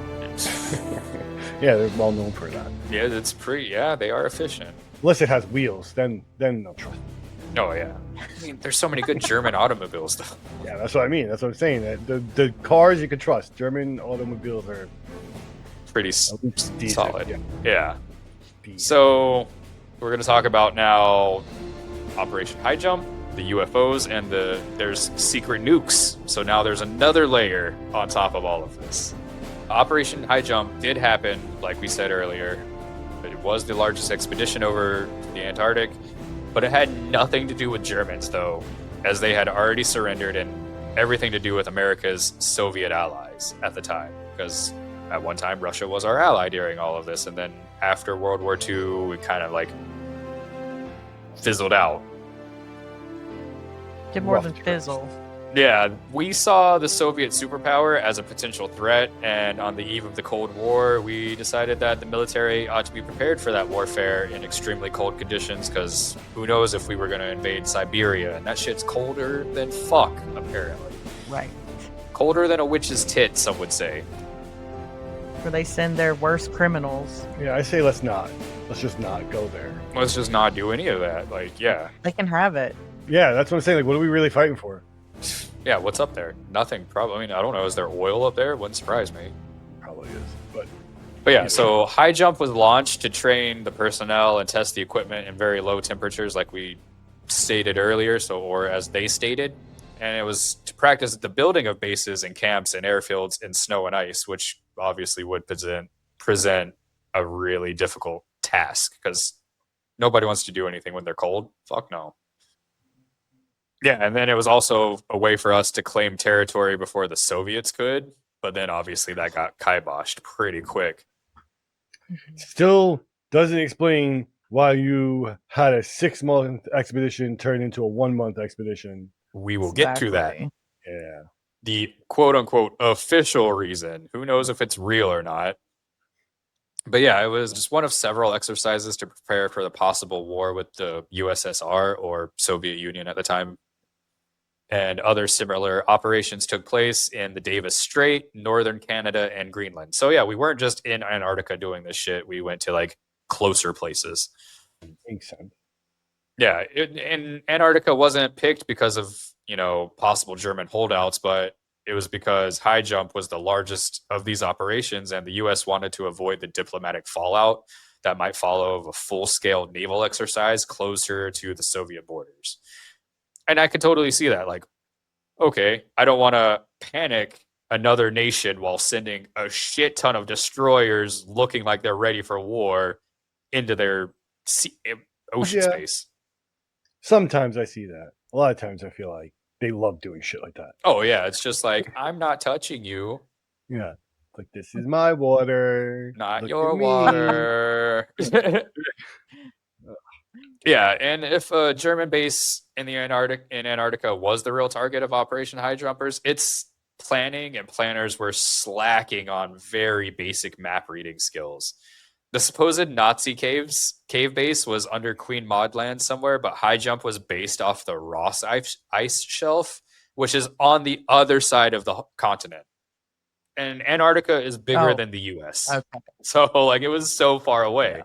Yeah, they're well known for that. Yeah, it's yeah, they are efficient. Unless it has wheels, then they'll trust it. Oh yeah. I mean, there's so many good German automobiles though. Yeah, that's what I mean. That's what I'm saying. That the cars you can trust. German automobiles are Pretty decent, solid. yeah. Yeah. Decent. So we're going to talk about now Operation Highjump, the UFOs, and there's secret nukes. So now there's another layer on top of all of this. Operation Highjump did happen, like we said earlier. It was the largest expedition over the Antarctic, but it had nothing to do with Germans, though, as they had already surrendered, and everything to do with America's Soviet allies at the time. Because at one time, Russia was our ally during all of this, and then after World War II, it kind of like fizzled out. Did more Rough than choice. fizzle. Yeah, we saw the Soviet superpower as a potential threat, and on the eve of the Cold War, we decided that the military ought to be prepared for that warfare in extremely cold conditions, because who knows if we were going to invade Siberia, and that shit's colder than fuck, apparently. Right. Colder than a witch's tit, some would say. Where they send their worst criminals. Yeah, I say let's just not go there. Let's just not do any of that. Like, yeah. They can have it. Yeah, that's what I'm saying. Like, what are we really fighting for? Yeah, what's up there? Nothing, probably. I mean, I don't know. Is there oil up there? Wouldn't surprise me. Probably is, But yeah, so High Jump was launched to train the personnel and test the equipment in very low temperatures, like we stated earlier, or as they stated. And it was to practice the building of bases and camps and airfields in snow and ice, which obviously would present a really difficult task because nobody wants to do anything when they're cold. Fuck no. Yeah, and then it was also a way for us to claim territory before the Soviets could, but then obviously that got kiboshed pretty quick. Still doesn't explain why you had a 6-month expedition turn into a 1-month expedition. We will get to that. Exactly. Yeah. The quote-unquote official reason. Who knows if it's real or not. But yeah, it was just one of several exercises to prepare for the possible war with the USSR, or Soviet Union at the time. And other similar operations took place in the Davis Strait, northern Canada, and Greenland. So yeah, we weren't just in Antarctica doing this shit. We went to like closer places. Makes sense. Yeah, and Antarctica wasn't picked because of, possible German holdouts, but it was because High Jump was the largest of these operations, and the U.S. wanted to avoid the diplomatic fallout that might follow of a full-scale naval exercise closer to the Soviet borders. And I could totally see that. Like, okay, I don't want to panic another nation while sending a shit ton of destroyers looking like they're ready for war into their ocean Yeah. space. Sometimes I see that. A lot of times I feel like they love doing shit like that. Oh yeah, it's just like, I'm not touching you, Yeah. It's like, this is my water. not Look your at me. water. Yeah, and if a German base in the Antarctica was the real target of Operation Highjumpers, its planning and planners were slacking on very basic map reading skills. The supposed Nazi cave base was under Queen Maud Land somewhere, but High Jump was based off the Ross ice shelf, which is on the other side of the continent. And Antarctica is bigger than the US. Okay. So like it was so far away. Yeah.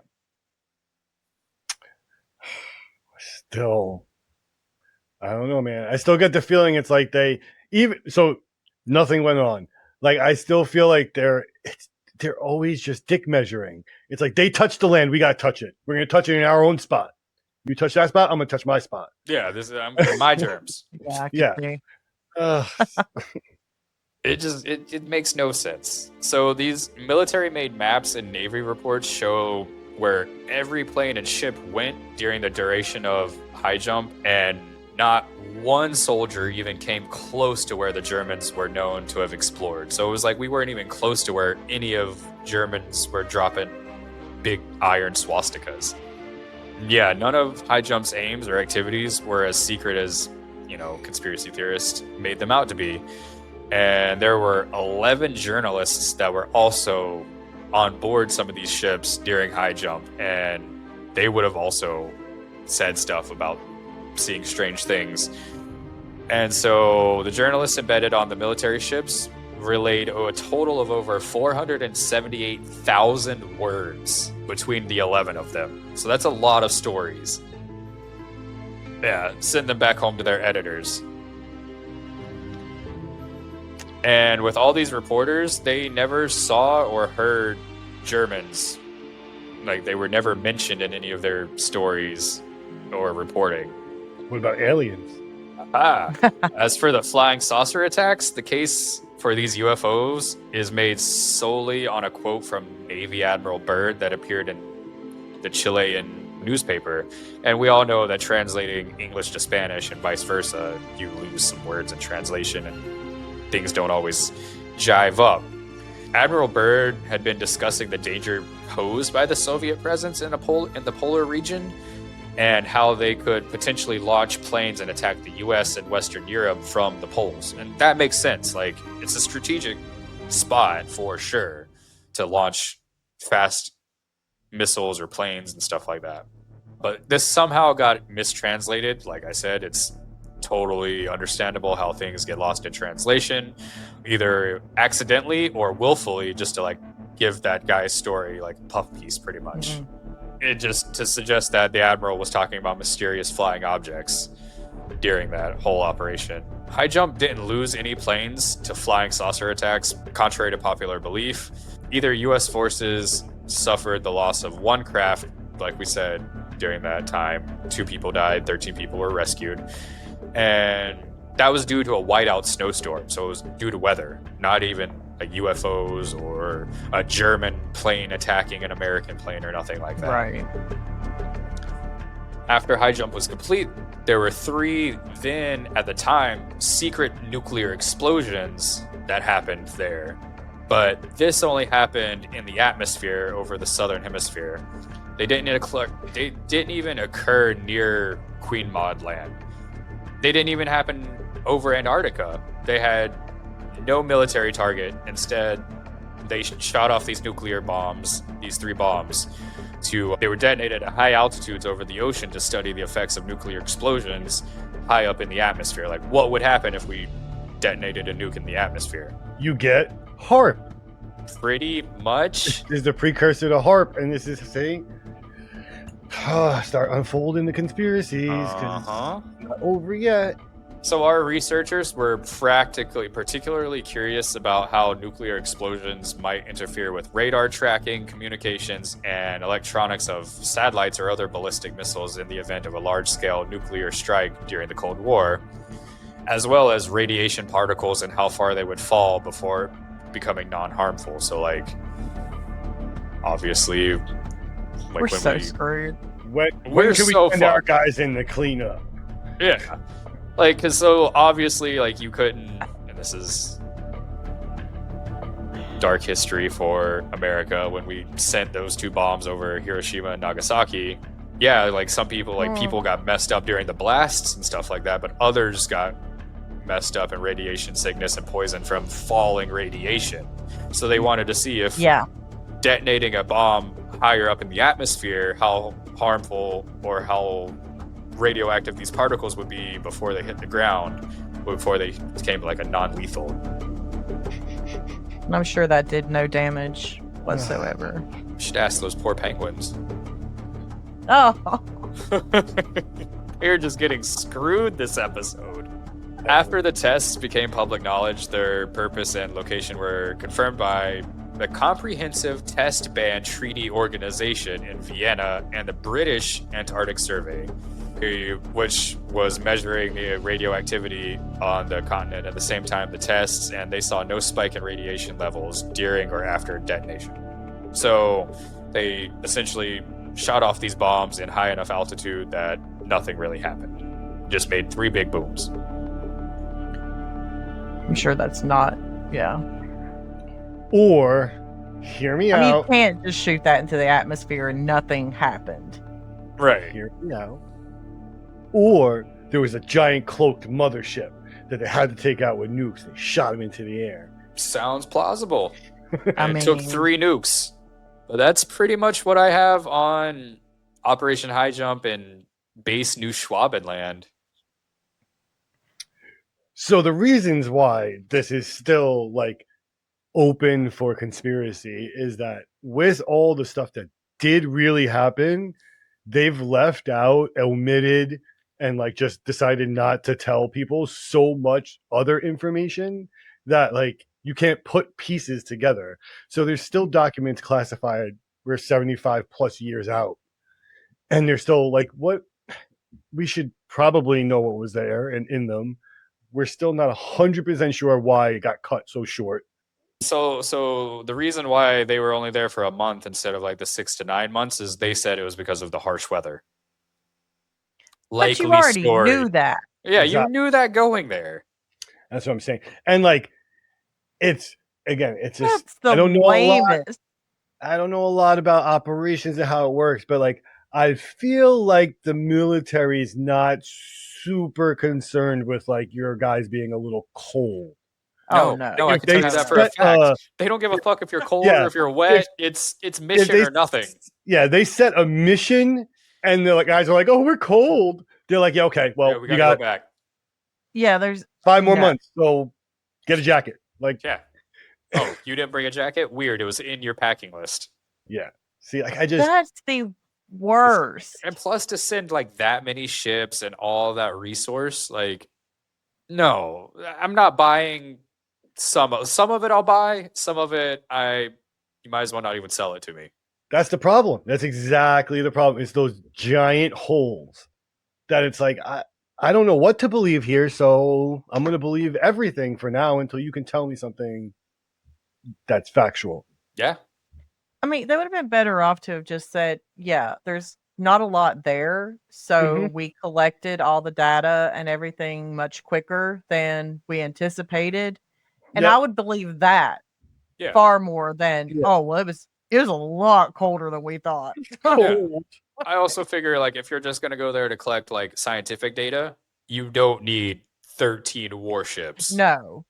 Still, I don't know, man. I still get the feeling it's like nothing went on. Like, I still feel like they're always just dick measuring. It's like, they touched the land, we gotta touch it. We're gonna touch it in our own spot. You touch that spot, I'm gonna touch my spot. Yeah, this is my germs. Yeah. It makes no sense. So these military-made maps and Navy reports show where every plane and ship went during the duration of High Jump, and not one soldier even came close to where the Germans were known to have explored. So it was like we weren't even close to where any of Germans were dropping big iron swastikas. Yeah, none of High Jump's aims or activities were as secret as, conspiracy theorists made them out to be. And there were 11 journalists that were also on board some of these ships during High Jump, and they would have also said stuff about seeing strange things. And so the journalists embedded on the military ships relayed a total of over 478,000 words between the 11 of them. So that's a lot of stories. Yeah, send them back home to their editors. And with all these reporters, they never saw or heard Germans. Like, they were never mentioned in any of their stories or reporting. What about aliens? As for the flying saucer attacks, the case for these UFOs is made solely on a quote from Navy Admiral Byrd that appeared in the Chilean newspaper. And we all know that translating English to Spanish and vice versa, you lose some words in translation and things don't always jive up. Admiral Byrd had been discussing the danger posed by the Soviet presence in the polar region and how they could potentially launch planes and attack the US and Western Europe from the poles. And that makes sense. Like, it's a strategic spot for sure to launch fast missiles or planes and stuff like that. But this somehow got mistranslated. Like I said, it's totally understandable how things get lost in translation, either accidentally or willfully, just to like give that guy's story like puff piece pretty much. Mm-hmm. It just to suggest that the Admiral was talking about mysterious flying objects during that whole operation. High Jump didn't lose any planes to flying saucer attacks, contrary to popular belief. Either U.S. forces suffered the loss of one craft, like we said, during that time. 2 people died, 13 people were rescued. And that was due to a whiteout snowstorm. So it was due to weather, not even like UFOs or a German plane attacking an American plane or nothing like that. Right. After High Jump was complete, there were 3 then, at the time, secret nuclear explosions that happened there. But this only happened in the atmosphere over the southern hemisphere. They didn't even occur near Queen Maud Land. They didn't even happen over Antarctica. They had no military target. Instead, they shot off these nuclear bombs, these 3 bombs, they were detonated at high altitudes over the ocean to study the effects of nuclear explosions high up in the atmosphere. Like, what would happen if we detonated a nuke in the atmosphere? You get HARP. Pretty much. This is the precursor to HARP, and this is saying, start unfolding the conspiracies, because not over yet. So our researchers were particularly curious about how nuclear explosions might interfere with radar tracking, communications, and electronics of satellites or other ballistic missiles in the event of a large-scale nuclear strike during the Cold War, as well as radiation particles and how far they would fall before becoming non-harmful. So, like, obviously, like, we're so screwed. When can we send our guys in to clean up? Yeah. Like, because so obviously, like, you couldn't, and this is dark history for America when we sent those 2 bombs over Hiroshima and Nagasaki. Yeah, like some people, like people got messed up during the blasts and stuff like that, but others got messed up in radiation sickness and poison from falling radiation. So they wanted to see if detonating a bomb higher up in the atmosphere, how harmful or how radioactive these particles would be before they hit the ground, before they became like a non-lethal. And I'm sure that did no damage whatsoever. You should ask those poor penguins. Oh, They're just getting screwed this episode. After the tests became public knowledge, their purpose and location were confirmed by the Comprehensive Test Ban Treaty Organization in Vienna and the British Antarctic Survey, which was measuring the radioactivity on the continent at the same time the tests, and they saw no spike in radiation levels during or after detonation. So they essentially shot off these bombs in high enough altitude that nothing really happened. Just made 3 big booms. I'm sure that's not, Or, hear me I mean, you out. can't just shoot that into the atmosphere and nothing happened. Right. Hear me out. Or there was a giant cloaked mothership that they had to take out with nukes. They shot them into the air. Sounds plausible. I And it took mean- 3 nukes. But that's pretty much what I have on Operation Highjump and base Neuschwabenland. So the reasons why this is still like open for conspiracy is that with all the stuff that did really happen, they've left out, omitted, and like just decided not to tell people so much other information that like you can't put pieces together. So there's still documents classified we're 75 plus years out. And they're still like, what we should probably know what was there and in them. We're still not 100% sure why it got cut so short. So the reason why they were only there for a month instead of like the 6 to 9 months is they said it was because of the harsh weather. But you Likely already story. knew that. Yeah, Exactly. you knew that going there. That's what I'm saying. And like, it's again, it's just That's the I don't know a lot. lamest. I don't know a lot about operations and how it works, but like I feel like the military is not super concerned with like your guys being a little cold. Oh no. No, I If can tell they you that for a set, fact. They don't give a fuck if you're cold yeah, or if you're wet. It's mission or nothing. Yeah, they set a mission, and the like, guys are like, "Oh, we're cold." They're like, "Yeah, okay, well, Yeah, we you gotta got go back. Yeah, there's 5 more no. months, so get a jacket." Like, Yeah. Oh, you didn't bring a jacket? Weird. It was in your packing list. yeah. See, like I just That's the worst. And plus to send like that many ships and all that resource, like no, I'm not buying some of it I'll buy, some of it you might as well not even sell it to me. that's the problem. That's exactly the problem. It's those giant holes that it's like I don't know what to believe here, so I'm going to believe everything for now until you can tell me something that's factual. Yeah. I mean, they would have been better off to have just said, yeah, there's not a lot there. So we collected all the data and everything much quicker than we anticipated. And Yep. I would believe that Yeah. far more than, Yeah. oh, well, it was a lot colder than we thought. Cold. I also figure like if you're just gonna go there to collect like scientific data, you don't need 13 warships. No.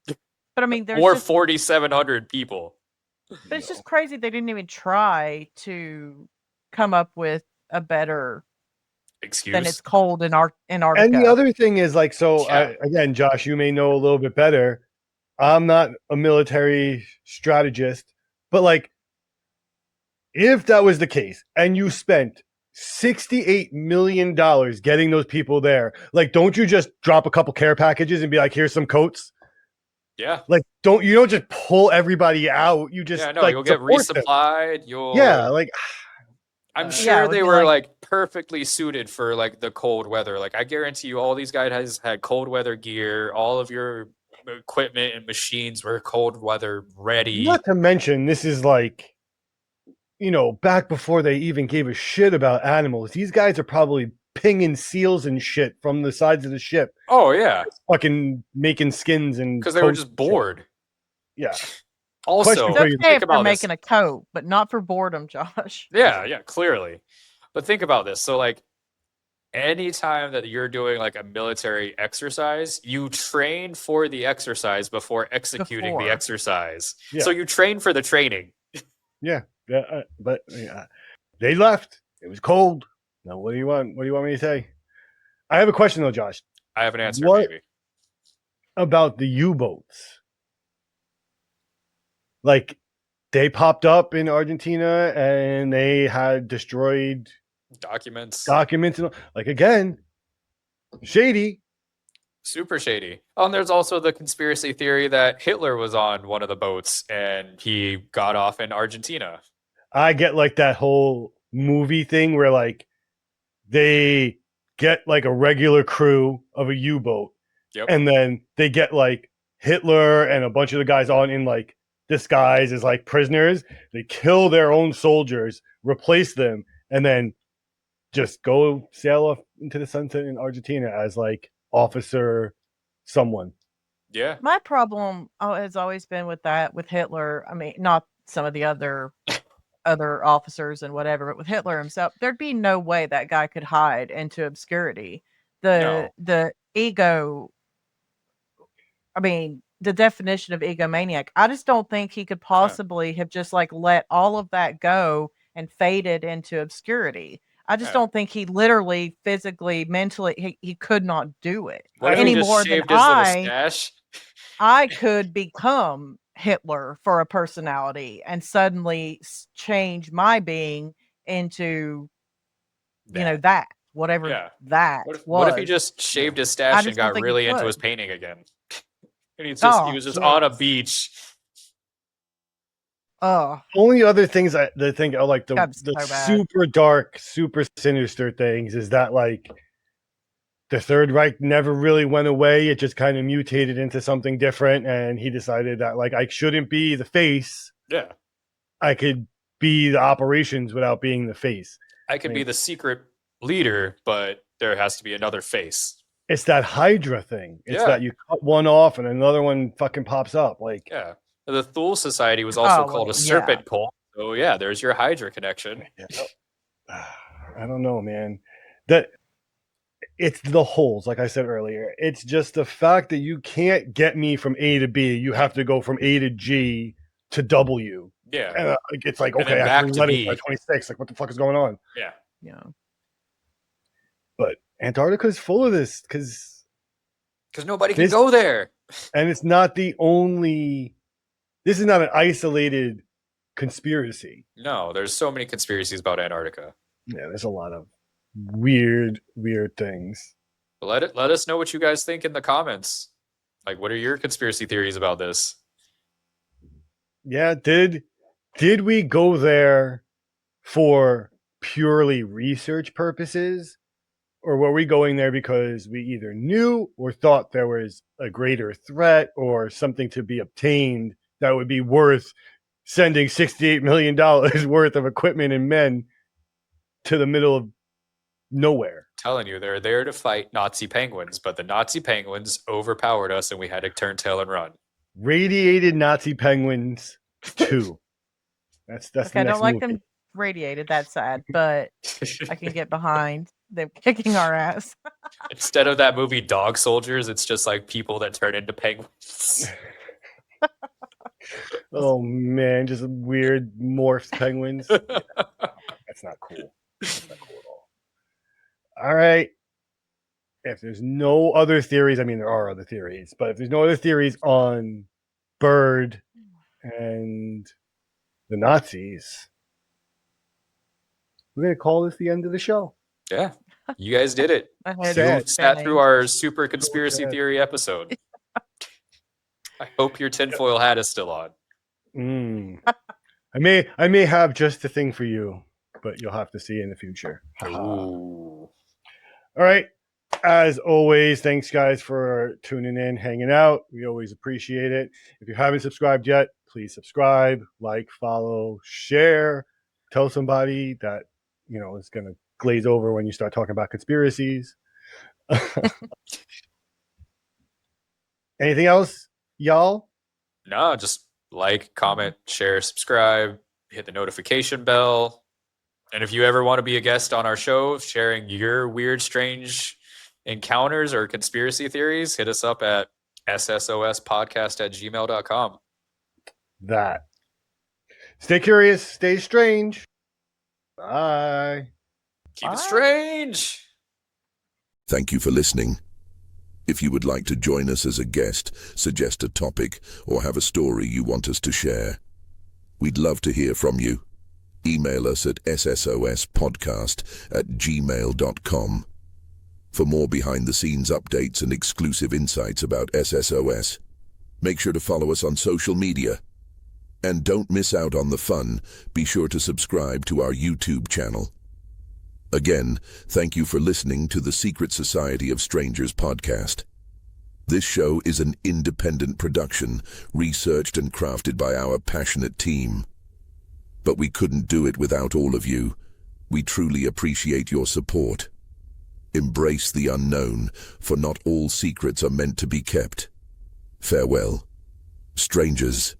But I mean, there's Or just, 4,700 people. but it's just crazy they didn't even try to come up with a better Excuse. than it's cold in Antarctica. And the other thing is like, so Yeah. again, Josh, you may know a little bit better. I'm not a military strategist, but like, if that was the case and you spent $68 million getting those people there, like, don't you just drop a couple care packages and be like, here's some coats? Yeah. Like, you don't just pull everybody out. You just, Yeah, no, like, you'll get support them. resupplied. You'll Yeah, like, I'm Yeah, sure it would they be were like- like perfectly suited for like the cold weather. Like I guarantee you all these guys had cold weather gear, all of your equipment and machines were cold weather ready. not to mention, this is like, back before they even gave a shit about animals. These guys are probably pinging seals and shit from the sides of the ship Oh yeah, fucking making skins and because they were coats just and shit. bored. Yeah. Also, It's for you. okay think if they're about this. making a coat, but not for boredom, Josh. Yeah, clearly. But think about this. So like anytime that you're doing like a military exercise, you train for the exercise before executing the Before. exercise. Yeah. So you train for the training. Yeah. But they left. It was cold. Now what do you want? What do you want me to say? I have a question though, Josh. I have an answer, What maybe. about the U-boats? Like they popped up in Argentina and they had destroyed Documents. documents and like again, shady. Super shady. Oh, and there's also the conspiracy theory that Hitler was on one of the boats and he got off in Argentina. I get like that whole movie thing where like they get like a regular crew of a U-boat Yep. and then they get like Hitler and a bunch of the guys on in like disguise as like prisoners. They kill their own soldiers, replace them, and then just go sail off into the sunset in Argentina as like officer someone. Yeah. My problem has always been with that, with Hitler. I mean, not some of the other officers and whatever, but with Hitler himself, there'd be no way that guy could hide into obscurity. No. The ego, I mean, the definition of egomaniac, I just don't think he could possibly have just like let all of that go and faded into obscurity. I just Yeah. don't think he literally, physically, mentally, he could not do it What if any he just more than shaved his little stash? I could become Hitler for a personality and suddenly change my being into, that, whatever Yeah. that What if he was. just shaved his I stash and just don't got think he really into could. his painting again? And he Oh, was just yes. on a beach. Oh, Only other things I think are like the God, so bad. super dark, super sinister things is that like the Third Reich never really went away. It just kind of mutated into something different, and he decided that like I shouldn't be the face. Yeah. I could be the operations without being the face. I could be the secret leader, but there has to be another face. It's that Hydra thing. It's Yeah. that you cut one off and another one fucking pops up. Like, Yeah. The Thule Society was also Oh, called a well, serpent cult. So yeah, there's your Hydra connection. I don't know, man. That it's the holes, like I said earlier. It's just the fact that you can't get me from A to B. You have to go from A to G to W. Yeah. And it's like, And then okay, I have back to to letters B. by 26. Like, what the fuck is going on? Yeah. yeah. But Antarctica is full of this because nobody can go there. And it's not the only. This is not an isolated conspiracy. No, there's so many conspiracies about Antarctica. Yeah, there's a lot of weird things. But let us know what you guys think in the comments. Like, what are your conspiracy theories about this? Yeah, did we go there for purely research purposes, or were we going there because we either knew or thought there was a greater threat or something to be obtained that would be worth sending $68 million worth of equipment and men to the middle of nowhere? Telling you, they're there to fight Nazi penguins, but the Nazi penguins overpowered us and we had to turn tail and run. Radiated Nazi penguins 2. That's Okay, the I next don't like movie. them radiated. That's sad, but I can get behind them kicking our ass. Instead of that movie Dog Soldiers, it's just like people that turn into penguins. Oh man, just weird morphed penguins. Yeah, that's not cool. That's not cool at all. All right. If there's no other theories, I mean there are other theories, but if there's no other theories on Byrd and the Nazis, we're gonna call this the end of the show. Yeah, you guys did it. My head Sad. is You sat spinning. through our super conspiracy sad. theory episode. I hope your tinfoil hat is still on. I may have just the thing for you, but you'll have to see in the future. Ooh. All right. As always, thanks guys for tuning in, hanging out. We always appreciate it. If you haven't subscribed yet, please subscribe, like, follow, share, tell somebody that, is going to glaze over when you start talking about conspiracies. Anything else, y'all? No, just like, comment, share, subscribe, hit the notification bell. And if you ever want to be a guest on our show, sharing your weird, strange encounters or conspiracy theories, hit us up at ssospodcast@gmail.com. That. Stay curious, stay strange. Bye. Keep Bye. it strange. Thank you for listening. If you would like to join us as a guest, suggest a topic, or have a story you want us to share, we'd love to hear from you. Email us at ssospodcast@gmail.com. For more behind-the-scenes updates and exclusive insights about SSOS, make sure to follow us on social media. And don't miss out on the fun. Be sure to subscribe to our YouTube channel. Again, thank you for listening to the Secret Society of Strangers podcast. This show is an independent production, researched and crafted by our passionate team. But we couldn't do it without all of you. We truly appreciate your support. Embrace the unknown, for not all secrets are meant to be kept. Farewell, strangers.